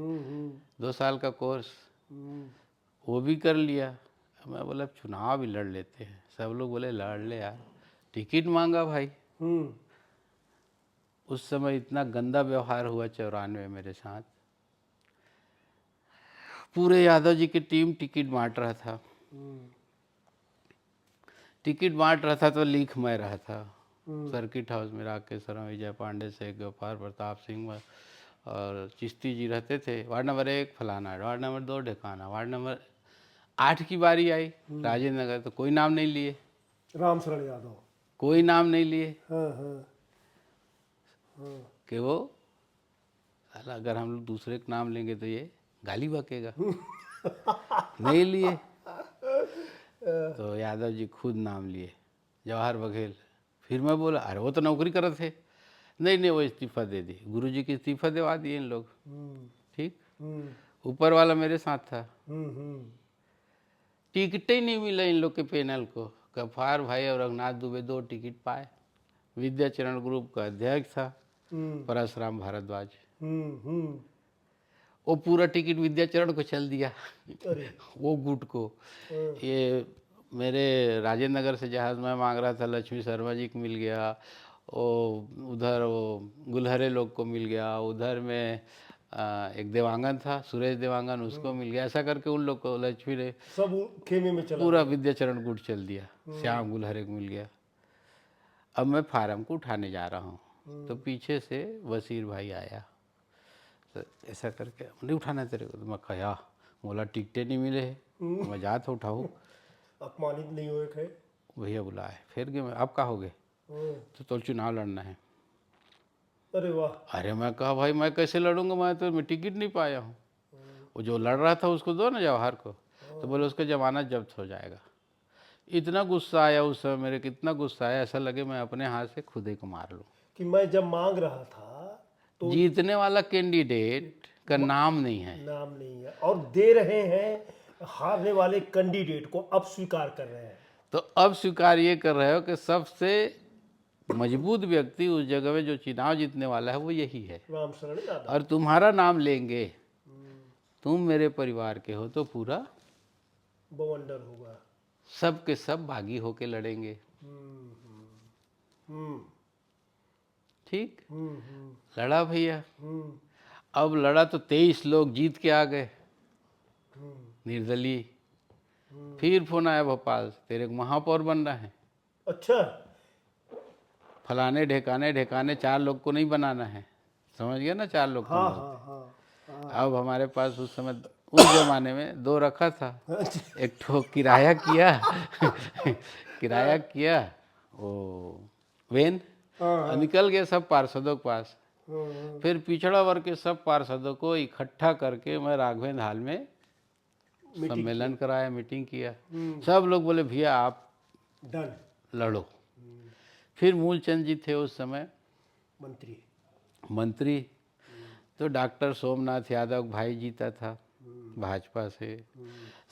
2 साल का कोर्स वो भी कर लिया। मैं बोला चुनाव भी लड़ लेते हैं। सब लोग बोले लड़ ले यार। टिकट मांगा भाई। उस समय इतना गंदा व्यवहार हुआ 94 मेरे साथ। पूरे यादव जी की टीम टिकट बांट रहा था। टिकट बांट रहा था तो लीक मैं रहा था। सर्किट हाउस में राकेश शर्मा, विजय पांडे, शेख गफ्फार, प्रताप सिंह और चिश्ती जी रहते थे। वार्ड नंबर 1 फलाना, वार्ड नंबर 2 ढेकाना, वार्ड नंबर 8 की बारी आई राजेंद्र नगर। तो कोई नाम नहीं लिए, रामशरण यादव कोई नाम नहीं लिए। हाँ हाँ कि वो साला अगर हम लोग दूसरे का नाम लेंगे तो ये गाली बकेगा। नहीं लिए। तो यादव जी खुद नाम लिए, जवाहर बघेल। फिर मैं बोला अरे वो तो नौकरी कर रहे थे। नहीं नहीं, वो इस्तीफा दे दी। गुरुजी की इस्तीफा दिवा दिए इन लोग। ठीक। ऊपर वाला मेरे साथ था। टिकट ही नहीं मिला इन लोग के पैनल को। गफ्फार भाई और रघुनाथ दुबे 2 टिकट पाए। विद्याचरण ग्रुप का अध्यक्ष था परशुराम भारद्वाज। वो पूरा टिकट विद्याचरण को चल दिया। अरे वो गुट को। ये मेरे राजेंद्र नगर से जहाज मैं मांग रहा था, लक्ष्मी शर्मा जी को मिल गया। वो उधर वो गुलहरे लोग को मिल गया। उधर में एक देवांगन था, सुरेश देवांगन, उसको मिल गया। ऐसा करके उन लोग को लक्ष्मी ने सब खेमे में चला पूरा विद्याचरण गुट चल दिया। श्याम गुलहरे को मिल गया। अब मैं फार्म को उठाने जा रहा हूँ तो पीछे से वसीर भाई आया। तो ऐसा करके नहीं उठाना तेरे को। तो मैं कहा बोला टिकटें नहीं मिले है। मैं जा तो उठाऊँ। अपमानित नहीं हुए थे। भैया बुलाए। फिर गए मैं, अब कहोगे तो चुनाव लड़ना है। अरे वाह। अरे मैं कहा भाई मैं कैसे लड़ूंगा, मैं टिकट नहीं पाया हूँ। वो जो लड़ रहा था उसको दो ना, जवाहर को। तो बोले उसका जमानत जब्त हो जाएगा। इतना गुस्सा आया उस समय मेरे, कितना गुस्सा आया, ऐसा लगे मैं अपने हाथ से खुद ही को मार लूँ। कि मैं जब मांग रहा था तो जीतने वाला कैंडिडेट का नाम नहीं है। नाम नहीं है और दे रहे हैं, हारने वाले कैंडिडेट को अब स्वीकार कर रहे हैं। तो अब स्वीकार ये कर रहे हो कि सबसे मजबूत व्यक्ति उस जगह में जो चुनाव जीतने वाला है वो यही है। रामशरण यादव। और तुम्हारा नाम लेंगे, तुम मेरे परिवार के हो, तो पूरा बवंडर होगा। सब के सब भागी होके लड़ेंगे। ठीक। लड़ा भैया। अब लड़ा तो 23 लोग जीत के आ गए, निर्दलीय। फिर फोन आया भोपाल से, तेरे को महापौर बनना है। अच्छा। फलाने ढेकाने ढेकाने 4 लोग को नहीं बनाना है। समझ गया ना, 4 लोग हाँ कौन हाँ होते। हाँ अब हमारे पास उस समय, उस जमाने में 2 रखा था। एक ठो किराया किया किराया किया वो वेन, और निकल गए सब पार्षदों के पास। फिर पिछड़ा वर्ग के सब पार्षदों को इकट्ठा करके मैं राघवेंद्र हॉल में सम्मेलन कराया, मीटिंग किया। सब लोग बोले भैया आप डन। लड़ो। फिर मूलचंद जी थे उस समय मंत्री। तो डॉक्टर सोमनाथ यादव भाई जीता था भाजपा से।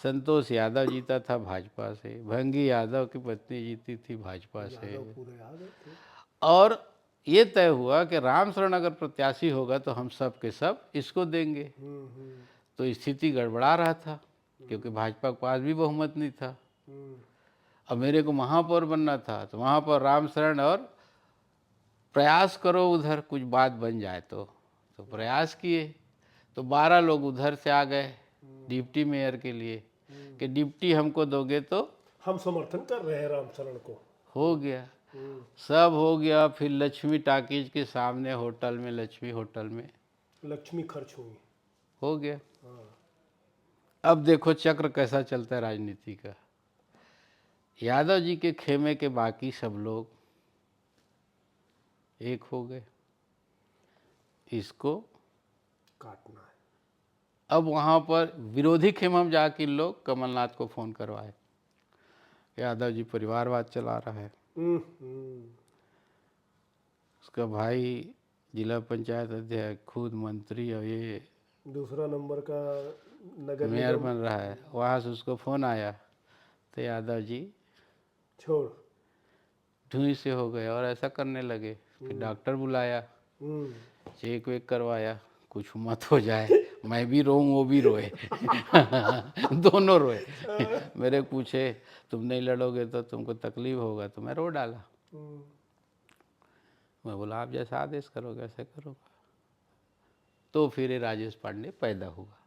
संतोष यादव जीता था भाजपा से। भंगी यादव की पत्नी जीती थी भाजपा से। और ये तय हुआ कि रामशरण अगर प्रत्याशी होगा तो हम सब के सब इसको देंगे। तो स्थिति गड़बड़ा रहा था क्योंकि भाजपा के पास भी बहुमत नहीं था। अब मेरे को महापौर बनना था, तो वहाँ पर रामशरण और प्रयास करो उधर कुछ बात बन जाए। तो प्रयास किए तो 12 लोग उधर से आ गए डिप्टी मेयर के लिए कि डिप्टी हमको दोगे तो हम समर्थन कर रहे हैं रामशरण को। हो गया, सब हो गया। फिर लक्ष्मी टाकीज के सामने होटल में, लक्ष्मी होटल में लक्ष्मी खर्च हुई, हो गया। अब देखो चक्र कैसा चलता है राजनीति का। यादव जी के खेमे के बाकी सब लोग एक हो गए, इसको काटना है। अब वहाँ पर विरोधी खेमे में जाके इन लोग कमलनाथ को फोन करवाए, यादव जी परिवारवाद चला रहा है। उसका भाई जिला पंचायत अध्यक्ष, खुद मंत्री, और ये दूसरा नंबर का नगर मेयर निगम बन रहा है। वहाँ से उसको फ़ोन आया तो यादव जी छोड़। ढूंढ से हो गए और ऐसा करने लगे। फिर डॉक्टर बुलाया, हम्म। चेक वेक करवाया, कुछ मत हो जाए। मैं भी रोऊं वो भी रोए दोनों रोए। मेरे पूछे तुम नहीं लड़ोगे तो तुमको तकलीफ होगा, तो मैं रो डाला। हम्म। मैं बोला आप जैसा आदेश करोगे ऐसे करूँगा। तो फिर ये राजेश पांडे पैदा हुआ।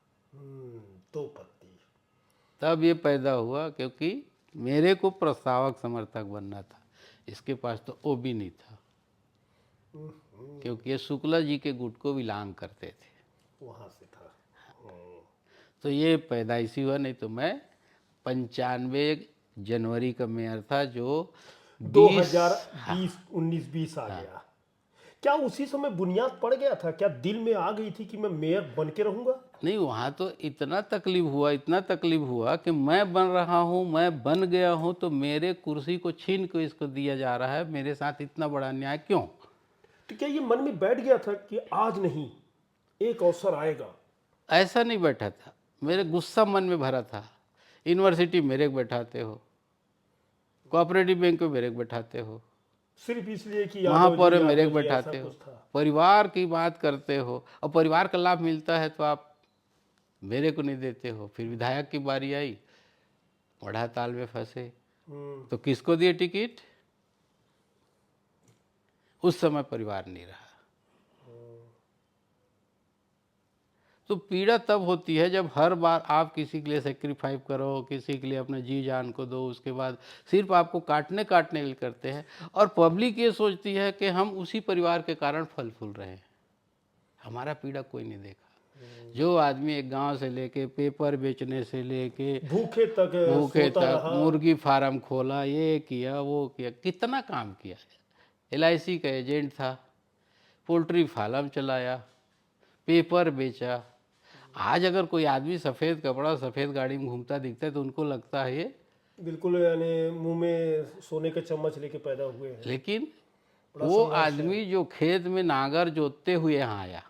दो पत्ती। तब ये पैदा हुआ क्योंकि मेरे को प्रस्तावक समर्थक बनना था। इसके पास तो वो भी नहीं था, क्योंकि ये शुक्ला जी के गुट को बिलोंग करते थे। वहां से था। तो ये पैदाइशी हुआ, नहीं तो मैं 95 जनवरी का मेयर था, जो 20 2020 19-20 आ गया। क्या उसी समय बुनियाद पड़ गया था? क्या दिल में आ गई थी कि मैं मेयर बन के रहूंगा? नहीं, वहाँ तो इतना तकलीफ हुआ, इतना तकलीफ हुआ कि मैं बन रहा हूँ, मैं बन गया हूँ, तो मेरे कुर्सी को छीन को इसको दिया जा रहा है। मेरे साथ इतना बड़ा अन्याय क्यों? तो क्या ये मन में बैठ गया था कि आज नहीं, एक अवसर आएगा? ऐसा नहीं बैठा था, मेरे गुस्सा मन में भरा था। यूनिवर्सिटी मेरे को बैठाते हो, कोऑपरेटिव बैंक में मेरे को बैठाते हो, सिर्फ इसलिए कि वहाँ यादव पर जी मेरे यादव को जी ऐसा बैठाते हो, कुछ था। परिवार की बात करते हो, और परिवार का लाभ मिलता है तो आप मेरे को नहीं देते हो। फिर विधायक की बारी आई, बड़ा ताल में फंसे, तो किसको दिए टिकट? उस समय परिवार नहीं रहा। तो पीड़ा तब होती है जब हर बार आप किसी के लिए सेक्रीफाइस करो, किसी के लिए अपने जी जान को दो, उसके बाद सिर्फ आपको काटने काटने के लिए करते हैं, और पब्लिक ये सोचती है कि हम उसी परिवार के कारण फल फूल रहे हैं। हमारा पीड़ा कोई नहीं देखा। जो आदमी एक गांव से लेके पेपर बेचने से लेके भूखे तक भूखे सोता तक रहा। मुर्गी फार्म खोला, ये किया वो किया, कितना काम किया। LIC का एजेंट था, पोल्ट्री फार्म चलाया, पेपर बेचा। आज अगर कोई आदमी सफ़ेद कपड़ा सफ़ेद गाड़ी में घूमता दिखता है तो उनको लगता है ये, बिल्कुल, यानी मुंह में सोने के चम्मच लेके पैदा हुए हैं। लेकिन बड़ा वो संघर्ष है। आदमी जो खेत में नांगर जोतते हुए यहाँ आया,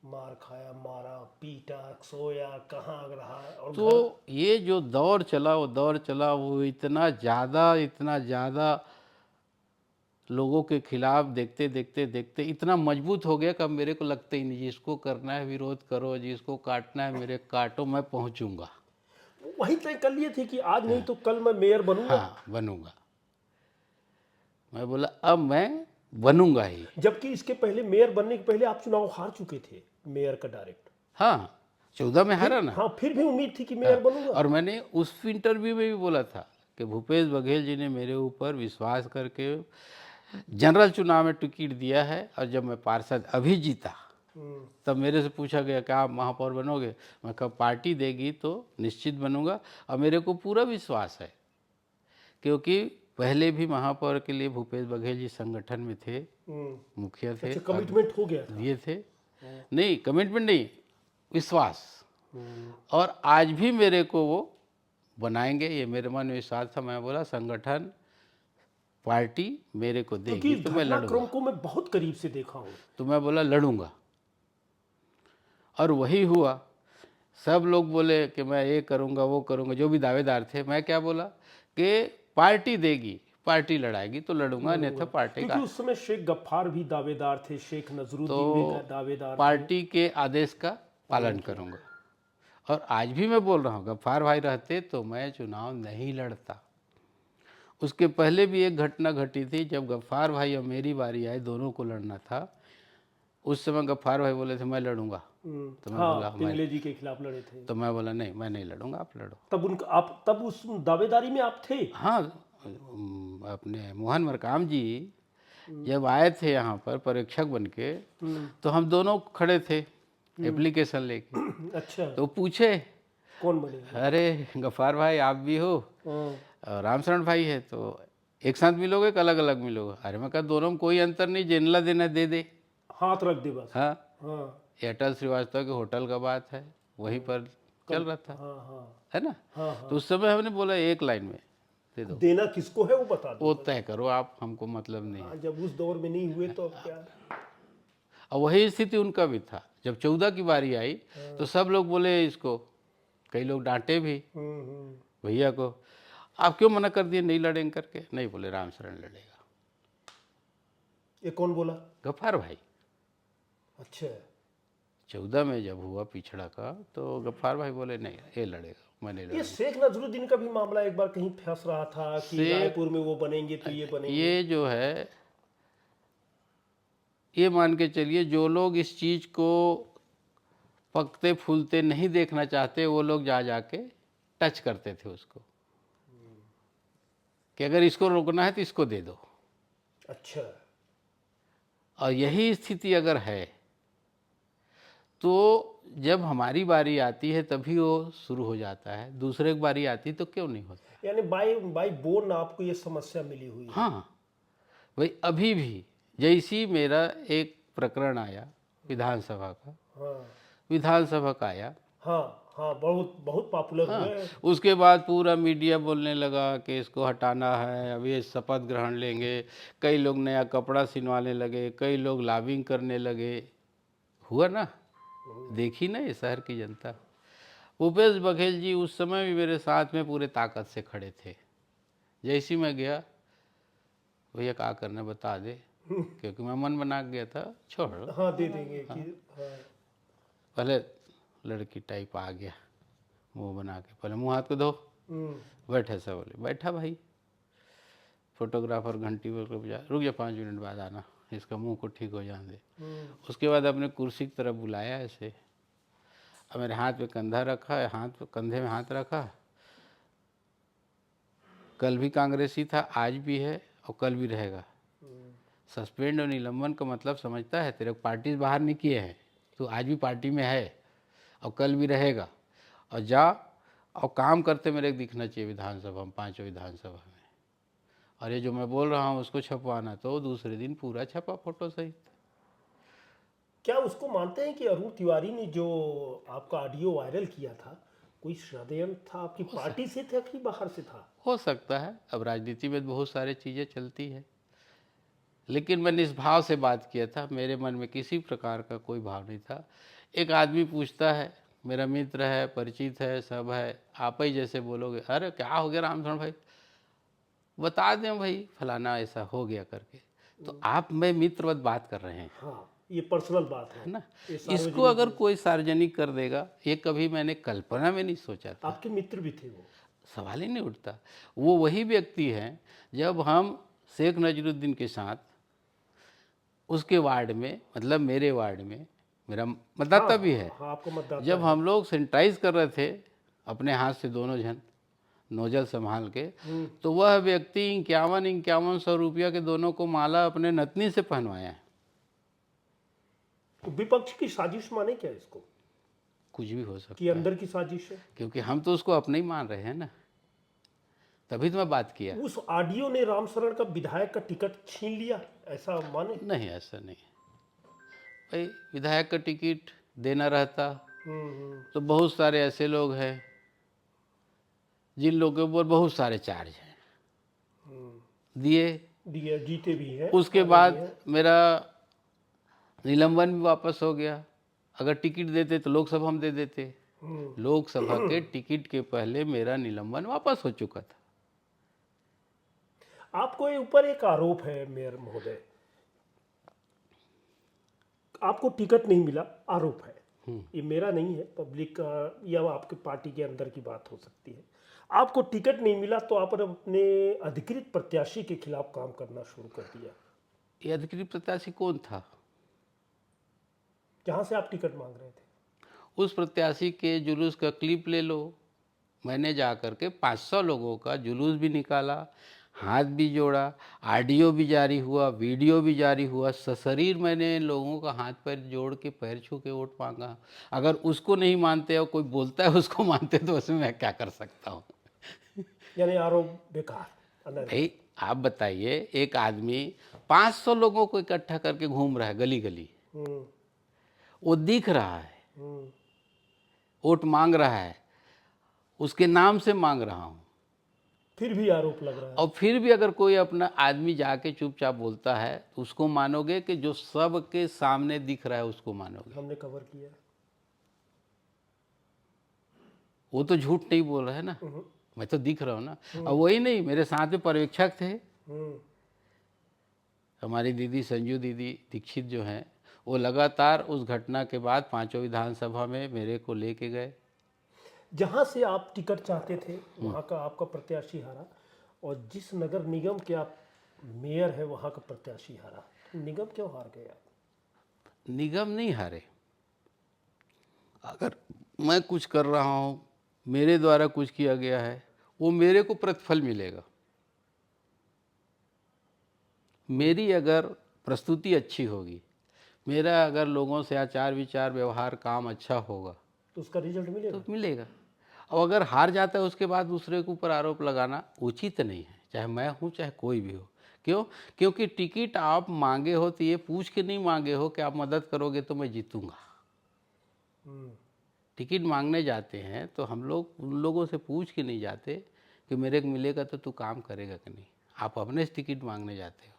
मार खाया, मारा पीटा, सोया, कहाँ रहा, और तो ये जो दौर चला वो दौर चला, वो इतना ज़्यादा लोगों के खिलाफ देखते देखते देखते इतना मजबूत हो गया कि अब मेरे को लगता ही नहीं, जिसको करना है विरोध करो, जिसको काटना है मेरे काटो, मैं पहुंचूंगा। वही तय कर लिए थे कि आज नहीं तो कल मैं मेयर बनूंगा। हाँ, बनूंगा। मैं बोला अब मैं बनूंगा ही। जबकि इसके पहले, मेयर बनने के पहले आप चुनाव हार चुके थे, मेयर का डायरेक्ट। हाँ, 14 में हारा ना। हाँ, फिर भी उम्मीद थी कि मेयर बनूंगा। और मैंने उस इंटरव्यू में भी बोला था कि भूपेश बघेल जी ने मेरे ऊपर विश्वास करके जनरल चुनाव में टिकट दिया है, और जब मैं पार्षद अभी जीता तब मेरे से पूछा गया कि आप महापौर बनोगे? मैं कहा पार्टी देगी तो निश्चित बनूंगा, और मेरे को पूरा विश्वास है, क्योंकि पहले भी महापौर के लिए भूपेश बघेल जी संगठन में थे, मुखिया थे। अच्छा, कमिटमेंट हो गया था। दिए थे, नहीं कमिटमेंट नहीं, विश्वास। और आज भी मेरे को वो बनाएंगे, ये मेरे मन में विश्वास था। मैं बोला संगठन पार्टी मेरे को देगी क्योंकि तो मैं लड़ूंगा, घटनाक्रम को मैं बहुत करीब से देखा हूँ। तो मैं बोला लड़ूंगा, और वही हुआ। सब लोग बोले कि मैं ये करूंगा वो करूंगा, जो भी दावेदार थे। मैं क्या बोला कि पार्टी देगी, पार्टी लड़ाएगी तो लड़ूंगा, नहीं तो पार्टी क्योंकि उस समय शेख गफ्फार भी दावेदार थे, शेख नजरुद्दीन भी दावेदार थे। पार्टी के आदेश का पालन करूंगा। और आज भी मैं बोल रहा हूँ, गफ्फार भाई रहते तो मैं चुनाव नहीं लड़ता। उसके पहले भी एक घटना घटी थी, जब गफ्फार भाई और मेरी बारी आई, दोनों को लड़ना था। उस समय गफ्फार भाई बोले थे मैं लड़ूंगा, तो मैं बोला पिंगले जी के खिलाफ लड़े थे। तो मैं बोला नहीं, मैं नहीं लड़ूंगा, आप लड़ो। तब उनका, आप तब उस दावेदारी में आप थे? हाँ, अपने मोहन मरकाम जी जब आए थे यहाँ पर परीक्षक बन के, तो हम दोनों खड़े थे एप्लीकेशन लेके। अच्छा, तो पूछे कौन बने? अरे गफ्फार भाई आप भी हो, और रामशरण भाई है, तो एक साथ मिलोगे कि अलग अलग मिलोगे? अरे मैं कहा दोनों में कोई अंतर नहीं, जिनला देना दे दे, हाथ रख दे बस। हाँ। हाँ अटल श्रीवास्तव के होटल का बात है, वहीं पर चल रहा था, हाँ हाँ है ना। हाँ। तो उस समय हमने बोला एक लाइन में, दे दो, देना किसको है वो बता दो। वो तय करो आप, हमको मतलब नहीं है। हाँ, जब उस दौर में नहीं हुए तो अब क्या। और वही स्थिति उनका भी था। जब 14 की बारी आई तो सब लोग बोले इसको, कई लोग डांटे भी भैया को, आप क्यों मना कर दिए, नहीं लड़ेंगे करके। नहीं, बोले राम शरण लड़ेगा। ये कौन बोला? गफ्फार भाई। अच्छा। 14 में जब हुआ पिछड़ा का तो गफ्फार भाई बोले नहीं ये लड़ेगा, मैं नहीं ये लड़ूंगा। शेख नजरुद्दीन का भी मामला एक बार कहीं फंस रहा था कि शेख- रायपुर में वो बनेंगे तो ये बनेंगे। ये जो है, ये मान के चलिए जो लोग इस चीज़ को पकते फूलते नहीं देखना चाहते, वो लोग जा जाके टच करते थे उसको, कि अगर इसको रोकना है तो इसको दे दो। अच्छा। और यही स्थिति अगर है तो जब हमारी बारी आती है तभी वो शुरू हो जाता है, दूसरे की बारी आती तो क्यों नहीं होता। यानी बाई बाई बोर्न आपको ये समस्या मिली हुई है। हाँ भाई, अभी भी जैसी मेरा एक प्रकरण आया विधानसभा का, हाँ विधानसभा का आया, हाँ हाँ, बहुत बहुत पॉपुलर हाँ, हुए। उसके बाद पूरा मीडिया बोलने लगा कि इसको हटाना है, अब ये शपथ ग्रहण लेंगे, कई लोग नया कपड़ा सिलवाने लगे, कई लोग लॉबिंग करने लगे। हुआ ना, देखी ना ये शहर की जनता। भूपेश बघेल जी उस समय भी मेरे साथ में पूरे ताकत से खड़े थे। जैसी मैं गया, भैया क्या करना बता दे, क्योंकि मैं मन बना गया था, छोड़ हाँ, दे देंगे कि हाँ। पहले लड़की टाइप आ गया, मुंह बना के, पहले मुंह हाथ को धो, बैठे सब बोले बैठा भाई। फोटोग्राफर घंटी पर रुक जा 5 मिनट बाद आना, इसका मुंह को ठीक हो जाने दे। उसके बाद अपने कुर्सी की तरफ बुलाया ऐसे, अब मेरे हाथ पे कंधा रखा है, हाथ पे कंधे में हाथ रखा। कल भी कांग्रेसी था, आज भी है और कल भी रहेगा। सस्पेंड और निलंबन का मतलब समझता है, तेरे पार्टी से बाहर नहीं किए हैं, तो आज भी पार्टी में है और कल भी रहेगा। और जा और काम करते मेरे दिखना चाहिए विधानसभा में, 5 विधानसभा में। और ये जो मैं बोल रहा हूँ उसको छपवाना, तो दूसरे दिन पूरा छपा फोटो सहित। क्या उसको मानते हैं कि अरुण तिवारी ने जो आपका ऑडियो वायरल किया था, कोई षड्यंत्र था, आपकी पार्टी से था कि बाहर से था? हो सकता है, अब राजनीति में बहुत सारी चीज़ें चलती है, लेकिन मैंने इस भाव से बात किया था, मेरे मन में किसी प्रकार का कोई भाव नहीं था। एक आदमी पूछता है, मेरा मित्र है, परिचित है, सब है, आप ही जैसे बोलोगे अरे क्या हो गया रामचरण भाई, बता दें भाई फलाना ऐसा हो गया करके, तो आप मैं मित्रवत बात कर रहे हैं, हाँ, ये पर्सनल बात है है ना। ये इसको अगर कोई सार्वजनिक कर देगा, ये कभी मैंने कल्पना में नहीं सोचा था, आपके मित्र भी थे वो। सवाल ही नहीं उठता। वो वही व्यक्ति हैं, जब हम शेख नजरुद्दीन के साथ उसके वार्ड में, मतलब मेरे वार्ड में, मेरा मतदाता भी है, हाँ, आपको मतदाता जब हम लोग सैनिटाइज कर रहे थे अपने हाथ से दोनों जन नोजल संभाल के, तो वह व्यक्ति 51-51 रुपया के दोनों को माला अपने नतनी से पहनवाया है। तो विपक्ष की साजिश माने क्या इसको, कुछ भी हो सकता कि अंदर की साजिश है? क्योंकि हम तो उसको अपने ही मान रहे हैं ना, तभी तो मैं बात किया। उस ऑडियो ने रामशरण का विधायक का टिकट छीन लिया, ऐसा माने? नहीं, ऐसा नहीं भाई, विधायक का टिकट देना रहता तो बहुत सारे ऐसे लोग हैं जिन लोगों के ऊपर बहुत सारे चार्ज हैं, दिए। दिया, जीते भी हैं। उसके बाद मेरा निलंबन भी वापस हो गया। अगर टिकट देते तो लोकसभा में दे देते, लोकसभा के टिकट के पहले मेरा निलंबन वापस हो चुका था। आपको ऊपर एक आरोप है मेयर महोदय, आपको टिकट नहीं मिला, आरोप है, ये मेरा नहीं है, पब्लिक का या आपके पार्टी के अंदर की बात हो सकती है। आपको टिकट नहीं मिला तो आपने अपने अधिकृत प्रत्याशी के खिलाफ काम करना शुरू कर दिया। ये अधिकृत प्रत्याशी कौन था? जहां से आप टिकट मांग रहे थे, उस प्रत्याशी के जुलूस का क्लिप ले लो। मैंने जा कर के 500 लोगों का जुलूस भी निकाला, हाथ भी जोड़ा, ऑडियो भी जारी हुआ, वीडियो भी जारी हुआ, सशरीर मैंने लोगों का हाथ पैर जोड़ के पैर छू के वोट मांगा। अगर उसको नहीं मानते और कोई बोलता है उसको मानते, तो उसमें मैं क्या कर सकता हूँ? यानी आरोप बेकार, अनर्थ। भाई आप बताइए, एक आदमी 500 लोगों को इकट्ठा करके घूम रहा है गली गली, वो दिख रहा है, वोट मांग रहा है, उसके नाम से मांग रहा हूँ, फिर भी आरोप लग रहा है। और फिर भी अगर कोई अपना आदमी जाके चुपचाप बोलता है तो उसको मानोगे कि जो सबके सामने दिख रहा है उसको मानोगे? हमने कवर किया। वो तो झूठ नहीं बोल रहा है ना, मैं तो दिख रहा हूँ ना। और वही नहीं, मेरे साथ में पर्यवेक्षक थे, हम्म। हमारी दीदी संजू दीदी दीक्षित जो हैं, वो लगातार उस घटना के बाद पांचों विधानसभा में मेरे को लेके गए। जहाँ से आप टिकट चाहते थे वहाँ का आपका प्रत्याशी हारा, और जिस नगर निगम के आप मेयर है वहाँ का प्रत्याशी हारा, निगम क्यों हार गए आप? निगम नहीं हारे। अगर मैं कुछ कर रहा हूँ, मेरे द्वारा कुछ किया गया है, वो मेरे को प्रतिफल मिलेगा। मेरी अगर प्रस्तुति अच्छी होगी, मेरा अगर लोगों से आचार विचार व्यवहार काम अच्छा होगा तो उसका रिजल्ट मिलेगा। तो मिलेगा। और अगर हार जाता है उसके बाद दूसरे के ऊपर आरोप लगाना उचित नहीं है, चाहे मैं हूँ चाहे कोई भी हो। क्यों? क्योंकि टिकट आप मांगे हो तो ये पूछ के नहीं मांगे हो कि आप मदद करोगे तो मैं जीतूंगा। हम्म। टिकट मांगने जाते हैं तो हम लोग उन लोगों से पूछ के नहीं जाते कि मेरे को मिलेगा तो तू काम करेगा कि नहीं। आप अपने से टिकट मांगने जाते हो।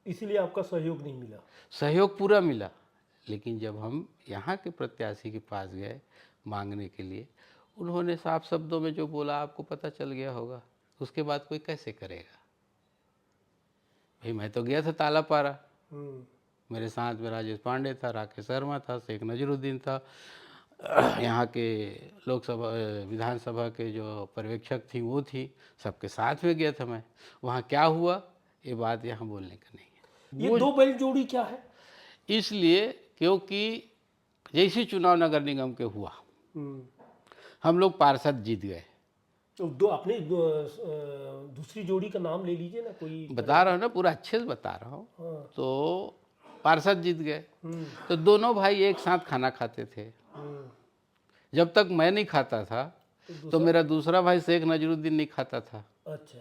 इसीलिए आपका सहयोग नहीं मिला। सहयोग पूरा मिला, लेकिन जब हम यहाँ के प्रत्याशी के पास गए मांगने के लिए, उन्होंने साफ शब्दों में जो बोला आपको पता चल गया होगा। उसके बाद कोई कैसे करेगा? भाई मैं तो गया था तालापारा, मेरे साथ में राजेश पांडे था, राकेश शर्मा था, शेख नजरुद्दीन था, यहाँ के लोकसभा विधानसभा के जो पर्यवेक्षक थी वो थी, सबके साथ में गया था मैं। वहाँ क्या हुआ ये बात यहाँ बोलने का नहीं है। ये दो बैल जोड़ी क्या है? इसलिए क्योंकि जैसे चुनाव नगर निगम के हुआ, हम लोग पार्षद जीत गए। तो दो अपने दूसरी जोड़ी का नाम ले लीजिए ना कोई। बता रहा हूँ ना, पूरा अच्छे से बता रहा हूँ। हाँ। तो पार्षद जीत गए, तो दोनों भाई एक साथ खाना खाते थे। जब तक मैं नहीं खाता था तो मेरा दूसरा भाई शेख नजरुद्दीन नहीं खाता था। अच्छा।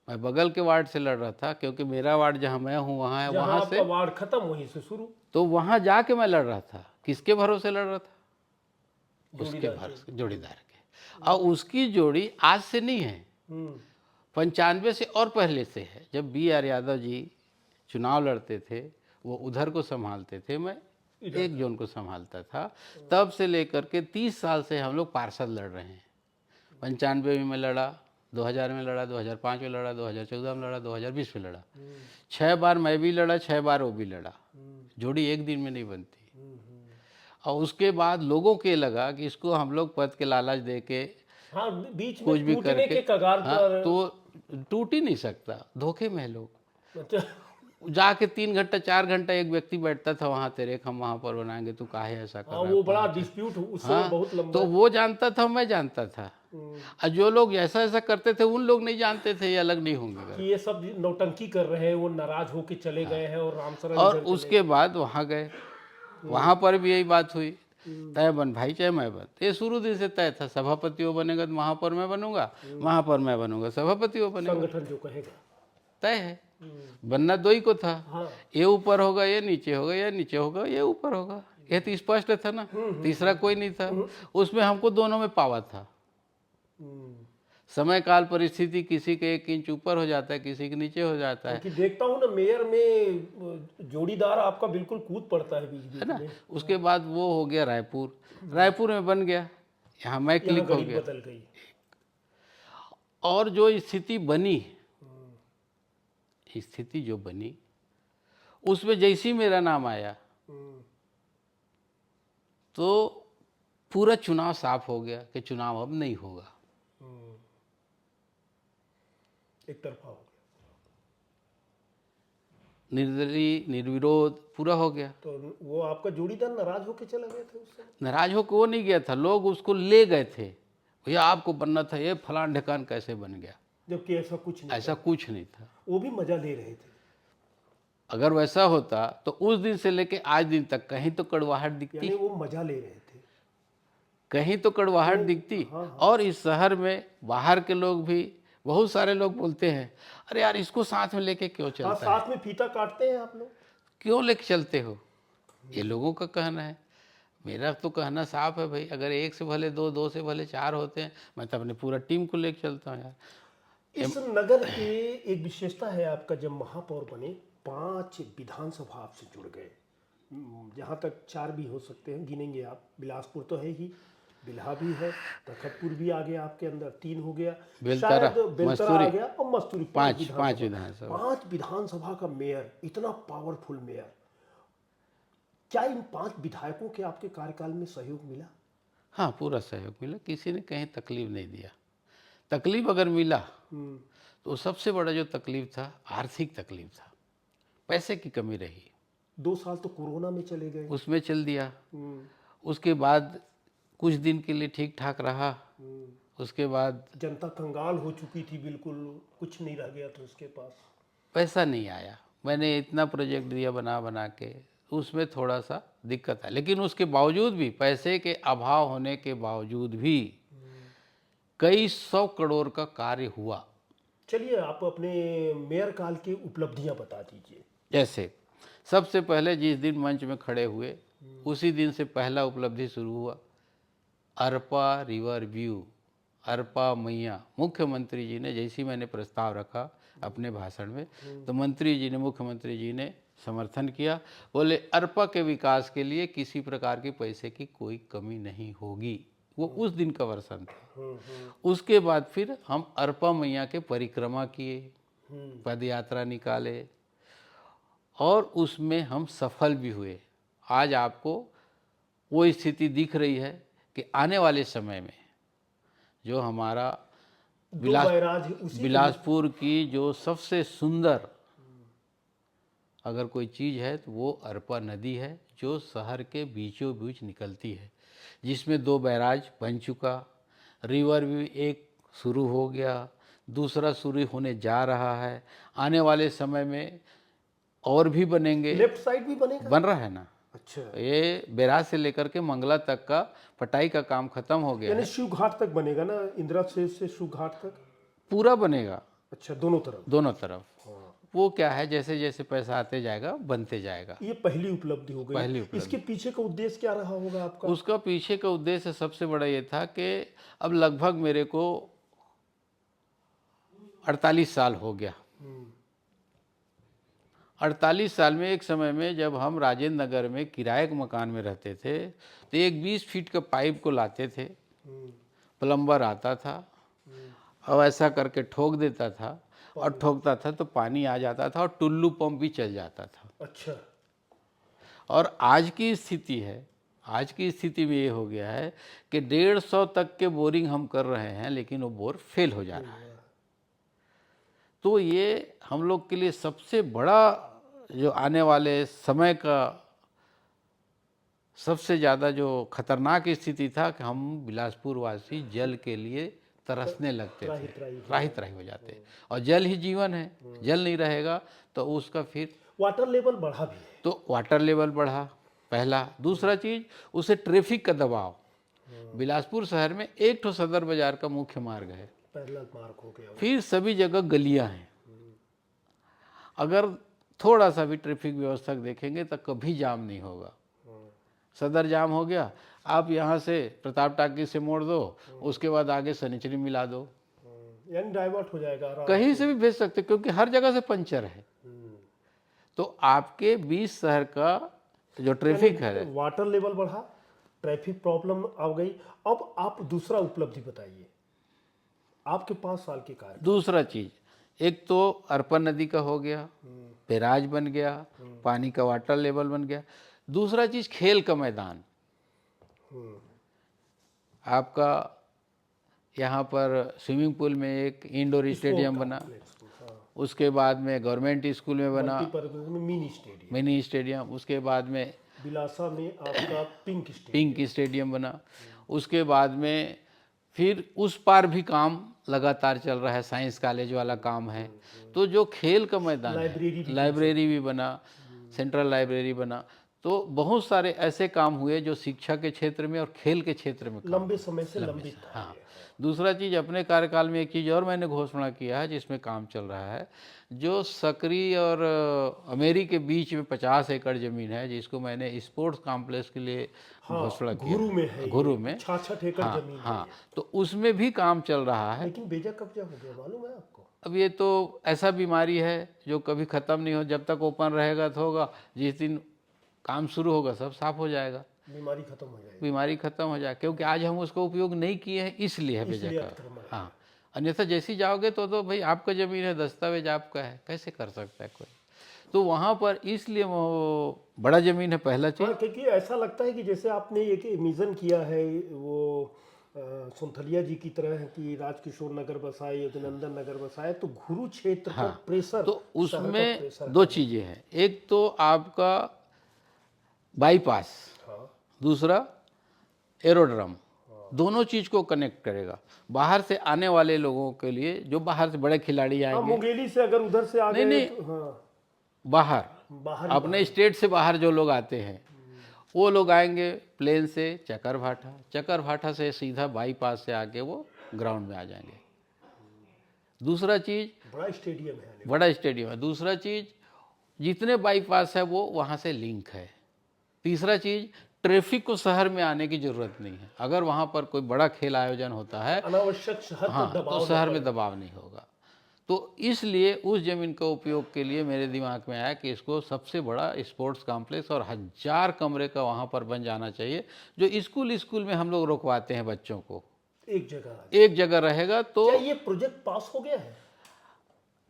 मैं बगल के वार्ड से लड़ रहा था, क्योंकि मेरा वार्ड जहाँ मैं हूँ वहाँ है, जहाँ वहाँ आपका से वार्ड खत्म वहीं से शुरू। तो वहाँ जाके मैं लड़ रहा था। किसके भरोसे लड़ रहा था? उसके जोड़ीदार भरोसे, जोड़ीदार के। और उसकी जोड़ी आज से नहीं है, 95 से और पहले से है। जब B.R. यादव जी चुनाव लड़ते थे, वो उधर को संभालते थे, मैं एक जोन को संभालता था। तब से लेकर के 30 साल से हम लोग पार्षद लड़ रहे हैं। 95 में मैं लड़ा, 2000 में लड़ा, 2005 में लड़ा, 2014 में लड़ा, 2020 में लड़ा। 6 बार मैं भी लड़ा, 6 बार वो भी लड़ा। जोड़ी एक दिन में नहीं बनती। और उसके बाद लोगों के लगा कि इसको हम लोग पद के लालच दे के, हाँ, बीच में कुछ भी टूटने करके, के कगार हाँ, पर। तो टूट ही नहीं सकता। धोखे में है लोग। अच्छा। जाके 3 घंटा 4 घंटा एक व्यक्ति बैठता था वहाँ, तेरे हम वहाँ पर बनाएंगे, तू काहे ऐसा कर हाँ, रहा है? वो बड़ा डिस्प्यूट उस समय बहुत लंबा। तो वो जानता था, मैं जानता था। और जो लोग ऐसा ऐसा करते थे उन लोग नहीं जानते थे, ये अलग नहीं होंगे। कि ये सब नौटंकी कर रहे हैं, वो नाराज होके चले गए हैं और रामसरन और इधर चले उसके बाद वहाँ गए, वहाँ पर भी यही बात हुई, तय बन भाई चाहे मैं बन। ये शुरू दिन से तय था, सभापति वो बनेगा तो वहाँ पर मैं बनूंगा, वहाँ पर मैं बनूंगा, सभापति वो बनेगा। संगठन जो कहेगा तय है। बनना दो ही को था। हाँ। ये ऊपर होगा, ये नीचे होगा, ये नीचे होगा, ये ऊपर होगा। ये तो स्पष्ट था ना, तीसरा कोई नहीं था। उसमें हमको दोनों में पावर था। समय काल परिस्थिति किसी के 1 इंच ऊपर हो जाता है, किसी के नीचे हो जाता है। कि देखता हूँ ना मेयर में जोड़ीदार आपका बिल्कुल कूद पड़ता है बीच बीच में। उसके बाद वो हो गया रायपुर, रायपुर में बन गया, यहाँ मैं क्लिक हो गया। बदल गई। और जो स्थिति बनी, स्थिति जो बनी उसमें जैसे ही मेरा नाम आया तो पूरा चुनाव साफ हो गया कि चुनाव अब नहीं होगा। एक तरफा हो गया, निर्दलीय निर्विरोध पूरा हो गया। तो वो आपका जोड़ीदार नाराज होके चले गए थे उससे? नाराज होकर वो नहीं गया था, लोग उसको ले गए थे, भैया आपको बनना था, ये फलान ढकान कैसे बन गया, जबकि ऐसा कुछ नहीं। ऐसा कुछ नहीं था। वो भी मजा ले रहे थे। अगर वैसा होता तो उस दिन से लेके आज दिन तक कहीं तो कड़वाहट दिखती, यानी वो मजा ले रहे थे, कहीं तो कड़वाहट दिखती। हाँ। और इस शहर में बाहर के लोग भी, बहुत सारे लोग बोलते हैं, अरे यार इसको साथ में लेके क्यों हाँ, चलता है, साथ में फीता काटते हैं आप लोग, क्यों लेके चलते हो? ये लोगों का कहना है। मेरा तो कहना साफ है भाई, अगर 1 से भले 2, 2 से भले 4 होते हैं, मैं तो अपने पूरा टीम को लेके चलता हूँ यार। इस नगर के एक विशेषता है आपका, जब महापौर बने 5 विधानसभा आपसे जुड़ गए। जहाँ तक 4 भी हो सकते हैं, गिनेंगे आप। बिलासपुर तो है ही, बिल्हा भी है, तखतपुर भी आ गया आपके अंदर, 3 हो गया, बेलतरा, शायद बेलतरा आ मस्तूरी, गया, और मस्तूरी, 5 पाँच पाँच विधानसभा। विधानसभा। 5 विधानसभा का मेयर, इतना पावरफुल मेयर, क्या इन 5 विधायकों के आपके कार्यकाल में सहयोग मिला? हाँ, पूरा सहयोग मिला, किसी ने कहीं तकलीफ नहीं दिया। तकलीफ अगर मिला तो सबसे बड़ा जो तकलीफ था, आर्थिक तकलीफ था, पैसे की कमी रही, 2 साल तो कोरोना में चले गए। उसमें चल दिया। उसके बाद कुछ दिन के लिए ठीक ठाक रहा, उसके बाद जनता कंगाल हो चुकी थी, बिल्कुल कुछ नहीं रह गया था उसके पास। पैसा नहीं आया। मैंने इतना प्रोजेक्ट दिया बना बना के, उसमें थोड़ा सा दिक्कत है, लेकिन उसके बावजूद भी, पैसे के अभाव होने के बावजूद भी कई 100 करोड़ का कार्य हुआ। चलिए, आप अपने मेयर काल की उपलब्धियां बता दीजिए। जैसे सबसे पहले जिस दिन मंच में खड़े हुए, उसी दिन से पहला उपलब्धि शुरू हुआ, अरपा रिवर व्यू, अरपा मैया। मुख्यमंत्री जी ने, जैसे ही मैंने प्रस्ताव रखा अपने भाषण में, तो मंत्री जी ने, मुख्यमंत्री जी ने समर्थन किया। बोले अरपा के विकास के लिए किसी प्रकार के पैसे की कोई कमी नहीं होगी। वो उस दिन का वर्षन था। उसके बाद फिर हम अरपा मैया के परिक्रमा किए, पद यात्रा निकाले, और उसमें हम सफल भी हुए। आज आपको वो स्थिति दिख रही है कि आने वाले समय में जो हमारा बिलासपुर की जो सबसे सुंदर अगर कोई चीज़ है तो वो अरपा नदी है, जो शहर के बीचों बीच निकलती है, जिसमें 2 बैराज बन चुका, रिवर भी एक शुरू हो गया, दूसरा शुरू होने जा रहा है, आने वाले समय में और भी बनेंगे। लेफ्ट साइड भी बनेगा? बन रहा है ना। अच्छा, ये बैराज से लेकर के मंगला तक का पटाई का काम खत्म हो गया यानी है। शिव घाट तक बनेगा ना, इंदिरा से शिव घाट तक पूरा बनेगा। अच्छा, दोनों तरफ? दोनों तरफ। वो क्या है, जैसे जैसे पैसा आते जाएगा बनते जाएगा। ये पहली उपलब्धि हो गई। पहली उपलब्धि। इसके पीछे का उद्देश्य क्या रहा होगा आपका? उसका पीछे का उद्देश्य सबसे बड़ा ये था कि अब लगभग मेरे को 48 साल हो गया। 48 साल में, एक समय में जब हम राजेंद्र नगर में किराए के मकान में रहते थे, तो एक 20 फीट का पाइप को लाते थे, प्लम्बर आता था और ऐसा करके ठोक देता था, और ठोकता था तो पानी आ जाता था, और टुल्लू पंप भी चल जाता था। अच्छा। और आज की स्थिति है, आज की स्थिति में ये हो गया है कि 150 तक के बोरिंग हम कर रहे हैं, लेकिन वो बोर फेल हो जा रहा है। तो ये हम लोग के लिए सबसे बड़ा, जो आने वाले समय का सबसे ज़्यादा जो खतरनाक स्थिति था, कि हम बिलासपुर वासी जल के लिए तरसने लगते थे, त्राही त्राही हो जाते। और जल ही जीवन है, जल नहीं रहेगा तो उसका फिर वाटर लेवल बढ़ा भी है। तो वाटर लेवल बढ़ा, पहला। दूसरा चीज़, उसे ट्रैफिक का दबाव। बिलासपुर शहर में एक ठो सदर बाजार का मुख्य मार्ग है, पहला मार्ग हो गया। फिर सभी जगह गलियां हैं। अगर थोड़ा सा भी ट्रैफिक व्यवस्था देखेंगे तो कभी जाम नहीं होगा। सदर जाम हो गया, आप यहाँ से प्रताप टाकी से मोड़ दो, उसके बाद आगे सनिचरी मिला दो, यानी डाइवर्ट हो जाएगा आराम कहीं से भी भेज सकते, क्योंकि हर जगह से पंचर है। तो आपके बीच शहर का जो ट्रैफिक है, वाटर लेवल बढ़ा, ट्रैफिक प्रॉब्लम आ गई। अब आप दूसरा उपलब्धि बताइए आपके 5 साल के कार्य। दूसरा चीज, एक तो अरपा नदी का हो गया, बैराज बन गया, पानी का वाटर लेवल बन गया। दूसरा चीज, खेल का मैदान। आपका यहाँ पर स्विमिंग पूल में एक इंडोर स्टेडियम बना, उसके बाद में गवर्नमेंट स्कूल में बना मिनी स्टेडियम, उसके बाद में बिलासा में आपका पिंक स्टेडियम बना। उसके बाद में फिर उस पार भी काम लगातार चल रहा है, साइंस कॉलेज वाला काम है। तो जो खेल का मैदान है, लाइब्रेरी भी बना, सेंट्रल लाइब्रेरी बना। तो बहुत सारे ऐसे काम हुए जो शिक्षा के क्षेत्र में और खेल के क्षेत्र में लंबे समय से लंबित था। हाँ। दूसरा चीज़, अपने कार्यकाल में एक चीज़ और मैंने घोषणा किया है जिसमें काम चल रहा है, जो सकरी और अमेरी के बीच में 50 एकड़ ज़मीन है, जिसको मैंने स्पोर्ट्स कॉम्प्लेक्स के लिए घोषणा की। घुरू में है, घुरू में 66 एकड़ जमीन है। हाँ, तो उसमें भी काम चल रहा है। लेकिन बेजा कब्जा हो गया, मालूम है आपको? अब ये तो ऐसा बीमारी है जो कभी ख़त्म नहीं हो, जब तक ओपन रहेगा तो होगा, जिस दिन काम शुरू होगा सब साफ हो जाएगा, बीमारी खत्म हो जाएगी, बीमारी खत्म हो जाए, क्योंकि आज हम उसका उपयोग नहीं किए हैं इसलिए है इसलिए बेजगह। अतिक्रमण है। हाँ, अन्यथा जैसी जाओगे तो भाई आपका ज़मीन है, दस्तावेज आपका है, कैसे कर सकता है कोई। तो वहाँ पर इसलिए वो बड़ा ज़मीन है पहला चीज़। हाँ, क्योंकि ऐसा लगता है कि जैसे आपने एक इमेजिन किया है वो सुनथलिया जी की तरह है कि राजकिशोर नगर बसाए, योगनंदन नगर बसाए, तो गुरु क्षेत्र पर प्रेशर, तो शहर का उसमें प्रेशर दो है। चीज़ें हैं, एक तो आपका बाईपास, हाँ, दूसरा एरोड्रम, दोनों चीज़ को कनेक्ट करेगा। बाहर से आने वाले लोगों के लिए, जो बाहर से बड़े खिलाड़ी हाँ, आएंगे, मुंगेली से अगर उधर से आ नहीं गए नहीं, तो हाँ, बाहर बाहर अपने स्टेट से बाहर जो लोग आते हैं वो लोग आएंगे प्लेन से चकरभाठा, चकरभाठा से सीधा बाईपास से आके वो ग्राउंड में आ जाएंगे। दूसरा चीज़, बड़ा स्टेडियम है। बड़ा स्टेडियम है। दूसरा चीज़, जितने बाईपास है वो वहाँ से लिंक है। तीसरा चीज़, ट्रैफिक को शहर में आने की ज़रूरत नहीं है। अगर वहाँ पर कोई बड़ा खेल आयोजन होता है, अनावश्यक शहर हाँ, पर दबाव तो न शहर में पड़े। दबाव नहीं होगा। तो इसलिए उस ज़मीन का उपयोग के लिए मेरे दिमाग में आया कि इसको सबसे बड़ा स्पोर्ट्स कॉम्प्लेक्स और 1000 कमरे का वहाँ पर बन जाना चाहिए, जो स्कूल में हम लोग रुकवाते हैं बच्चों को, एक जगह। एक जगह रहेगा। तो क्या ये प्रोजेक्ट पास हो गया है?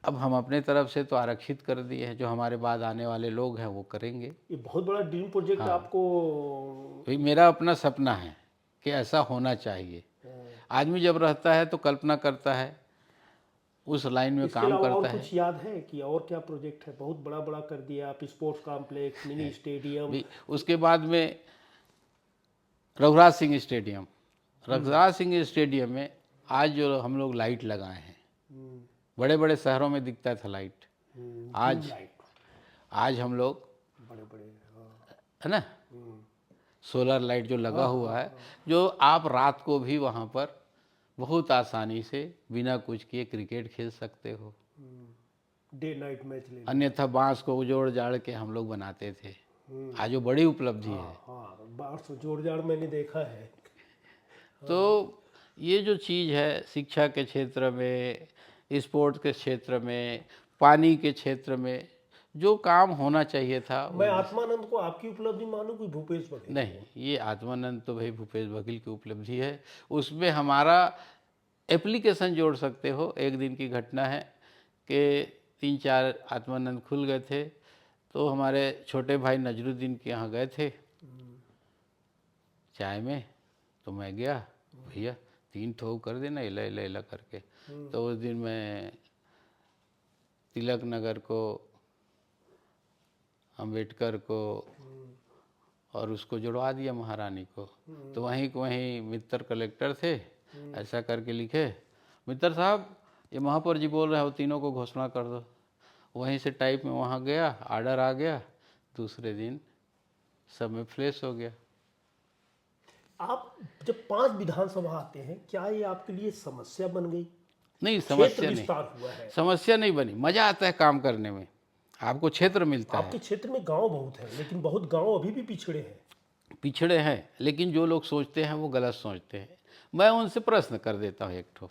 अब हम अपने तरफ से तो आरक्षित कर दिए हैं, जो हमारे बाद आने वाले लोग हैं वो करेंगे। ये बहुत बड़ा ड्रीम प्रोजेक्ट आपको। भाई मेरा अपना सपना है कि ऐसा होना चाहिए। आदमी जब रहता है तो कल्पना करता है, उस लाइन में इसके काम अलावा और करता है। कुछ याद है कि और क्या प्रोजेक्ट है? बहुत बड़ा बड़ा कर दिया आप, स्पोर्ट्स कॉम्प्लेक्स, मिनी स्टेडियम। भी उसके बाद में रघुराज सिंह स्टेडियम, रघुराज सिंह स्टेडियम में आज जो हम लोग लाइट लगाए हैं, बड़े बड़े शहरों में दिखता था लाइट, आज आज हम लोग, बड़े बड़े, है ना, सोलर लाइट जो लगा हुआ है, जो आप रात को भी वहाँ पर बहुत आसानी से बिना कुछ किए क्रिकेट खेल सकते हो। डे नाइट मैच ले। अन्यथा बांस को उजोड़ जाड़ के हम लोग बनाते थे, आज वो बड़ी उपलब्धि है। हाँ, बांस जोड़ जाड़ मैंने देखा है। तो ये जो चीज़ है शिक्षा के क्षेत्र में, स्पोर्ट्स के क्षेत्र में, पानी के क्षेत्र में जो काम होना चाहिए था, मैं आत्मानंद को आपकी उपलब्धि मानूं कि भूपेश बघेल? नहीं, ये आत्मानंद तो भाई भूपेश बघेल की उपलब्धि है। उसमें हमारा एप्लीकेशन जोड़ सकते हो। एक दिन की घटना है कि 3-4 आत्मानंद खुल गए थे, तो हमारे छोटे भाई नजरुद्दीन के यहाँ गए थे चाय में, तो मैं गया, भैया 3 ठो कर देना, इला इला इला करके। तो उस दिन मैं तिलक नगर को, अम्बेडकर को और उसको जुड़वा दिया महारानी को। तो वहीं मित्तर कलेक्टर थे, ऐसा करके लिखे, मित्तर साहब ये महापौर जी बोल रहे हैं, वो तीनों को घोषणा कर दो। वहीं से टाइप में वहाँ गया, आर्डर आ गया, दूसरे दिन सब में फ्लैश हो गया। आप जब 5 विधानसभा आते हैं, क्या ये आपके लिए समस्या बन गई? नहीं, क्षेत्र समस्या नहीं, विस्तार हुआ है, समस्या नहीं बनी, मज़ा आता है काम करने में, आपको क्षेत्र मिलता है। आपके क्षेत्र में गांव बहुत है, लेकिन बहुत गांव अभी भी पिछड़े हैं। पिछड़े हैं, लेकिन जो लोग सोचते हैं वो गलत सोचते हैं। मैं उनसे प्रश्न कर देता हूँ एक ठो।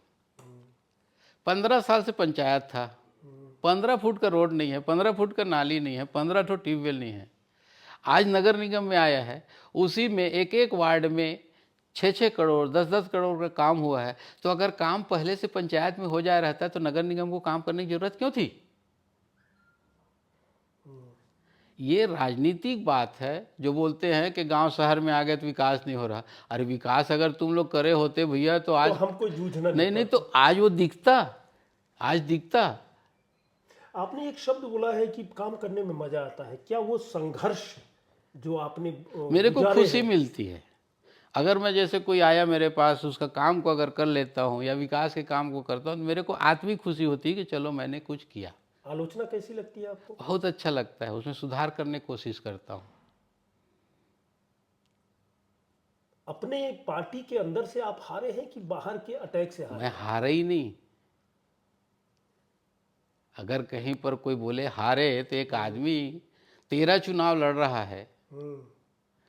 15 साल से पंचायत था, 15 फुट का रोड नहीं है, 15 फुट का नाली नहीं है, 15 ठो ट्यूबवेल नहीं है। आज नगर निगम में आया है, उसी में एक एक वार्ड में 6-6 करोड़ 10-10 करोड़ का काम हुआ है। तो अगर काम पहले से पंचायत में हो जाया रहता तो नगर निगम को काम करने की जरूरत क्यों थी? ये राजनीतिक बात है। जो बोलते हैं कि गांव शहर में आ गए तो विकास नहीं हो रहा, अरे विकास अगर तुम लोग करे होते भैया तो आज, तो हमको जूझना नहीं तो आज वो दिखता, आज दिखता। आपने एक शब्द बोला है कि काम करने में मजा आता है, क्या वो संघर्ष जो आपने मेरे को गुजारे खुशी हैं? मिलती है। अगर मैं, जैसे कोई आया मेरे पास, उसका काम को अगर कर लेता हूँ या विकास के काम को करता हूँ, तो मेरे को आत्मिक खुशी होती है कि चलो मैंने कुछ किया। आलोचना कैसी लगती है आपको? बहुत अच्छा लगता है, उसमें सुधार करने की कोशिश करता हूँ। अपने पार्टी के अंदर से आप हारे हैं कि बाहर के अटैक से हारे? मैं हारा ही नहीं। अगर कहीं पर कोई बोले हारे, तो एक आदमी 13 चुनाव लड़ रहा है,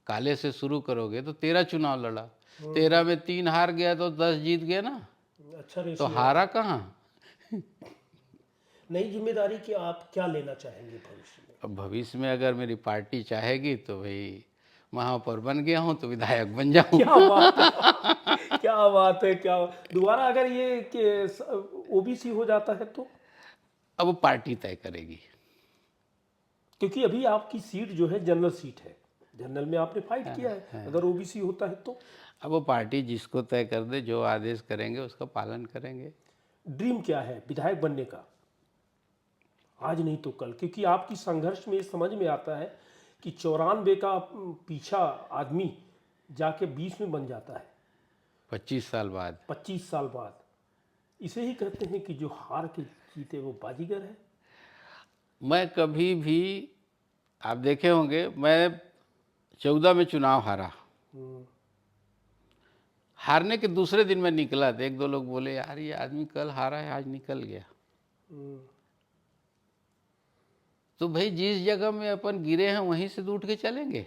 काले से शुरू करोगे तो 13 चुनाव लड़ा, 13 में 3 हार गया तो 10 जीत गया ना, अच्छा तो रेशियो। हारा कहाँ? नई जिम्मेदारी की आप क्या लेना चाहेंगे भविष्य में? अब भविष्य में अगर मेरी पार्टी चाहेगी तो भाई महापौर बन गया हूँ तो विधायक बन जाऊँ। क्या बात है, क्या बात है, क्या दोबारा अगर ये ओबीसी हो जाता है तो? अब वो पार्टी तय करेगी। क्योंकि अभी आपकी सीट जो है जनरल सीट है, जनरल में आपने फाइट किया है, अगर ओबीसी होता है तो? अब वो पार्टी जिसको तय कर दे, जो आदेश करेंगे उसका पालन करेंगे। ड्रीम क्या है विधायक बनने का? आज नहीं तो कल, क्योंकि आपकी संघर्ष में समझ में आता है कि 94 का पीछा आदमी जाके 20 में बन जाता है 25 साल बाद। 25 साल बाद। इसे ही कहते हैं कि जो हार के जीते वो बाजीगर है। मैं कभी भी, आप देखे होंगे, मैं 14 में चुनाव हारा। हारने के दूसरे दिन मैं निकला था, एक दो लोग बोले यार ये आदमी कल हारा है आज निकल गया। तो भाई जिस जगह में अपन गिरे हैं वहीं से तो उठ के चलेंगे।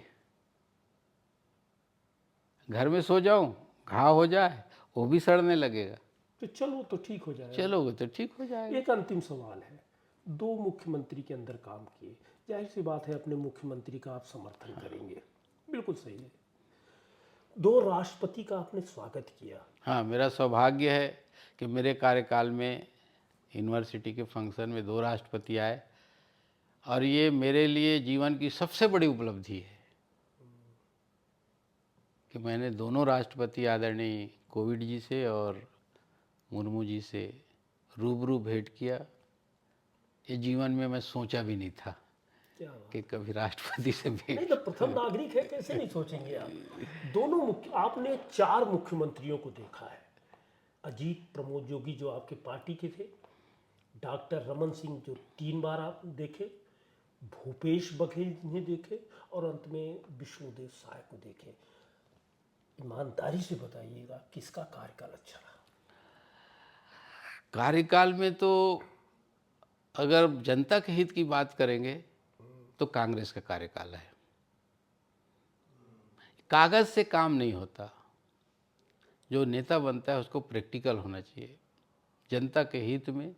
घर में सो जाऊं, घाव हो जाए, वो भी सड़ने लगेगा। तो चलो तो ठीक हो जाएगा। चलोगे तो ठीक हो जाएगा। एक अंतिम सवाल है, 2 मुख्यमंत्री के अंदर काम किए, जाहिर सी बात है अपने मुख्यमंत्री का आप समर्थन करेंगे, बिल्कुल सही है। 2 राष्ट्रपति का आपने स्वागत किया। हाँ, मेरा सौभाग्य है कि मेरे कार्यकाल में यूनिवर्सिटी के फंक्शन में 2 राष्ट्रपति आए और ये मेरे लिए जीवन की सबसे बड़ी उपलब्धि है कि मैंने दोनों राष्ट्रपति आदरणीय कोविंद जी से और मुर्मू जी से रूबरू भेंट किया। ये जीवन में मैं सोचा भी नहीं था क्या बात? कि कभी राष्ट्रपति से भेंट। नहीं तो प्रथम नागरिक है, कैसे नहीं सोचेंगे आप? दोनों आपने 4 मुख्यमंत्रियों को देखा है। अजीत प्रमोद जोगी जो आपके पार्टी के थे, डॉक्टर रमन सिंह जो 3 बार आप देखे, भूपेश बघेल ने देखे, और अंत में विष्णुदेव साय को देखे। ईमानदारी से बताइएगा किसका कार्यकाल अच्छा रहा? कार्यकाल में तो अगर जनता के हित की बात करेंगे तो कांग्रेस का कार्यकाल है। कागज से काम नहीं होता, जो नेता बनता है उसको प्रैक्टिकल होना चाहिए। जनता के हित में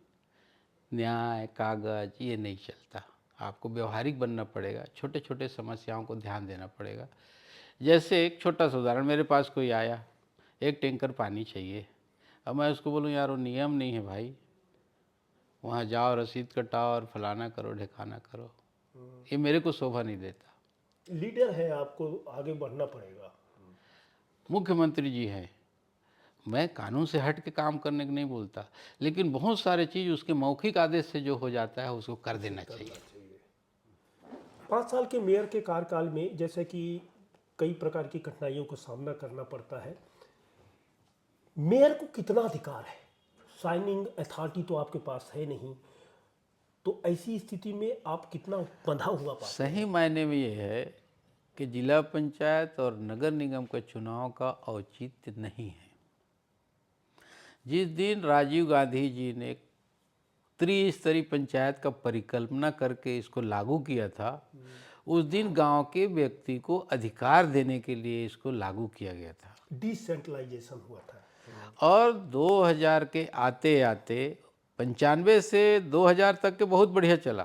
न्याय कागज ये नहीं चलता, आपको व्यवहारिक बनना पड़ेगा, छोटे छोटे समस्याओं को ध्यान देना पड़ेगा। जैसे एक छोटा सा उदाहरण, मेरे पास कोई आया, एक टैंकर पानी चाहिए, अब मैं उसको बोलूँ यार वो नियम नहीं है भाई, वहाँ जाओ रसीद कटाओ और फलाना करो ढिकाना करो, ये मेरे को शोभा नहीं देता। लीडर है, आपको आगे बढ़ना पड़ेगा। मुख्यमंत्री जी हैं, मैं कानून से हट के काम करने को नहीं बोलता, लेकिन बहुत सारे चीज़ उसके मौखिक आदेश से जो हो जाता है उसको कर देना चाहिए। 5 साल के मेयर के कार्यकाल में जैसे कि कई प्रकार की कठिनाइयों का सामना करना पड़ता है, मेयर को कितना अधिकार है? साइनिंग अथॉरिटी तो आपके पास है नहीं, तो ऐसी स्थिति में आप कितना बंधा हुआ पाते? सही मायने में ये है कि जिला पंचायत और नगर निगम का चुनाव का औचित्य नहीं है। जिस दिन राजीव गांधी जी ने त्रिस्तरीय पंचायत का परिकल्पना करके इसको लागू किया था, उस दिन गांव के व्यक्ति को अधिकार देने के लिए इसको लागू किया गया था। डिसेंट्रलाइजेशन हुआ था। और 2000 के आते आते 95 से 2000 तक के बहुत बढ़िया चला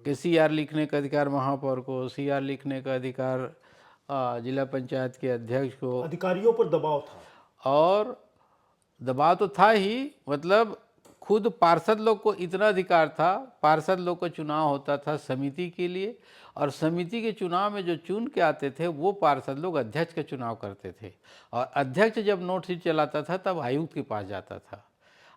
कि सीआर लिखने का अधिकार महापौर को, सीआर लिखने का अधिकार जिला पंचायत के अध्यक्ष को, अधिकारियों पर दबाव था। और दबाव तो था ही, मतलब खुद पार्षद लोग को इतना अधिकार था, पार्षद लोग का चुनाव होता था समिति के लिए, और समिति के चुनाव में जो चुन के आते थे वो पार्षद लोग अध्यक्ष का चुनाव करते थे, और अध्यक्ष जब नोट शीट चलाता था तब आयुक्त के पास जाता था।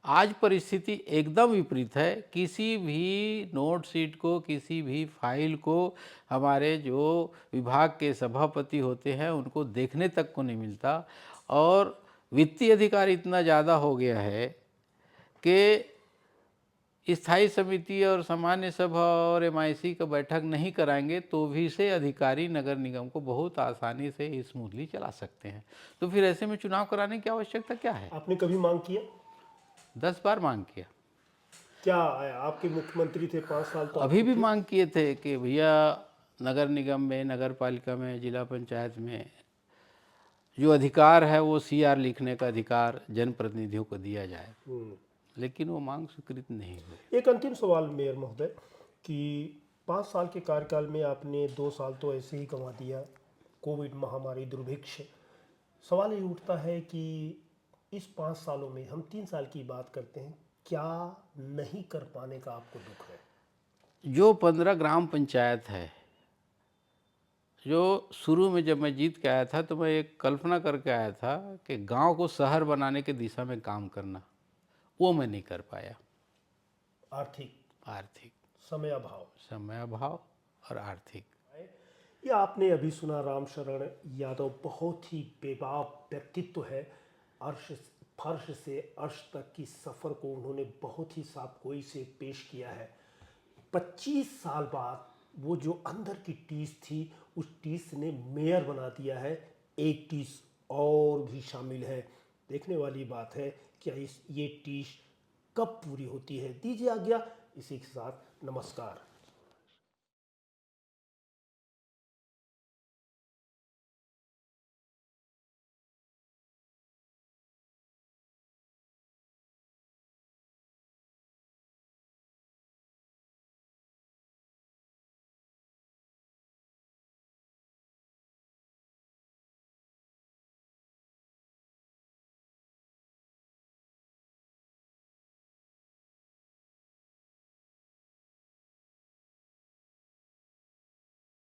आज परिस्थिति एकदम विपरीत है, किसी भी नोट शीट को, किसी भी फाइल को हमारे जो विभाग के सभापति होते हैं उनको देखने तक को नहीं मिलता, और वित्तीय अधिकार इतना ज़्यादा हो गया है कि स्थायी समिति और सामान्य सभा और एमआईसी का बैठक नहीं कराएंगे तो भी से अधिकारी नगर निगम को बहुत आसानी से स्मूथली चला सकते हैं। तो फिर ऐसे में चुनाव कराने की आवश्यकता क्या है? आपने कभी मांग किया? 10 बार मांग किया। क्या आया? आपके मुख्यमंत्री थे 5 साल, तो अभी भी मांग किए थे कि भैया नगर निगम में, नगर पालिका में, जिला पंचायत में जो अधिकार है वो सीआर लिखने का अधिकार जनप्रतिनिधियों को दिया जाए। लेकिन वो मांग स्वीकृत नहीं हुई। एक अंतिम सवाल मेयर महोदय कि 5 साल के कार्यकाल में आपने 2 साल तो ऐसे ही गंवा दिया, कोविड महामारी दुर्भिक्ष। सवाल ये उठता है कि इस 5 सालों में हम 3 साल की बात करते हैं, क्या नहीं कर पाने का आपको दुख है? जो 15 ग्राम पंचायत है, जो शुरू में जब मैं जीत के आया था तो मैं एक कल्पना करके आया था कि गांव को शहर बनाने की दिशा में काम करना, वो मैं नहीं कर पाया। आर्थिक आर्थिक समय अभाव। समय अभाव और आर्थिक। ये आपने अभी सुना राम शरण यादव, बहुत ही बेबाक व्यक्तित्व है। अर्श फर्श से अर्श तक की सफ़र को उन्होंने बहुत ही साफगोई से पेश किया है। 25 साल बाद वो जो अंदर की टीस थी, उस टीस ने मेयर बना दिया है। एक टीस और भी शामिल है। देखने वाली बात है क्या ये टीस कब पूरी होती है। दीजिए आज्ञा, इसी के साथ नमस्कार।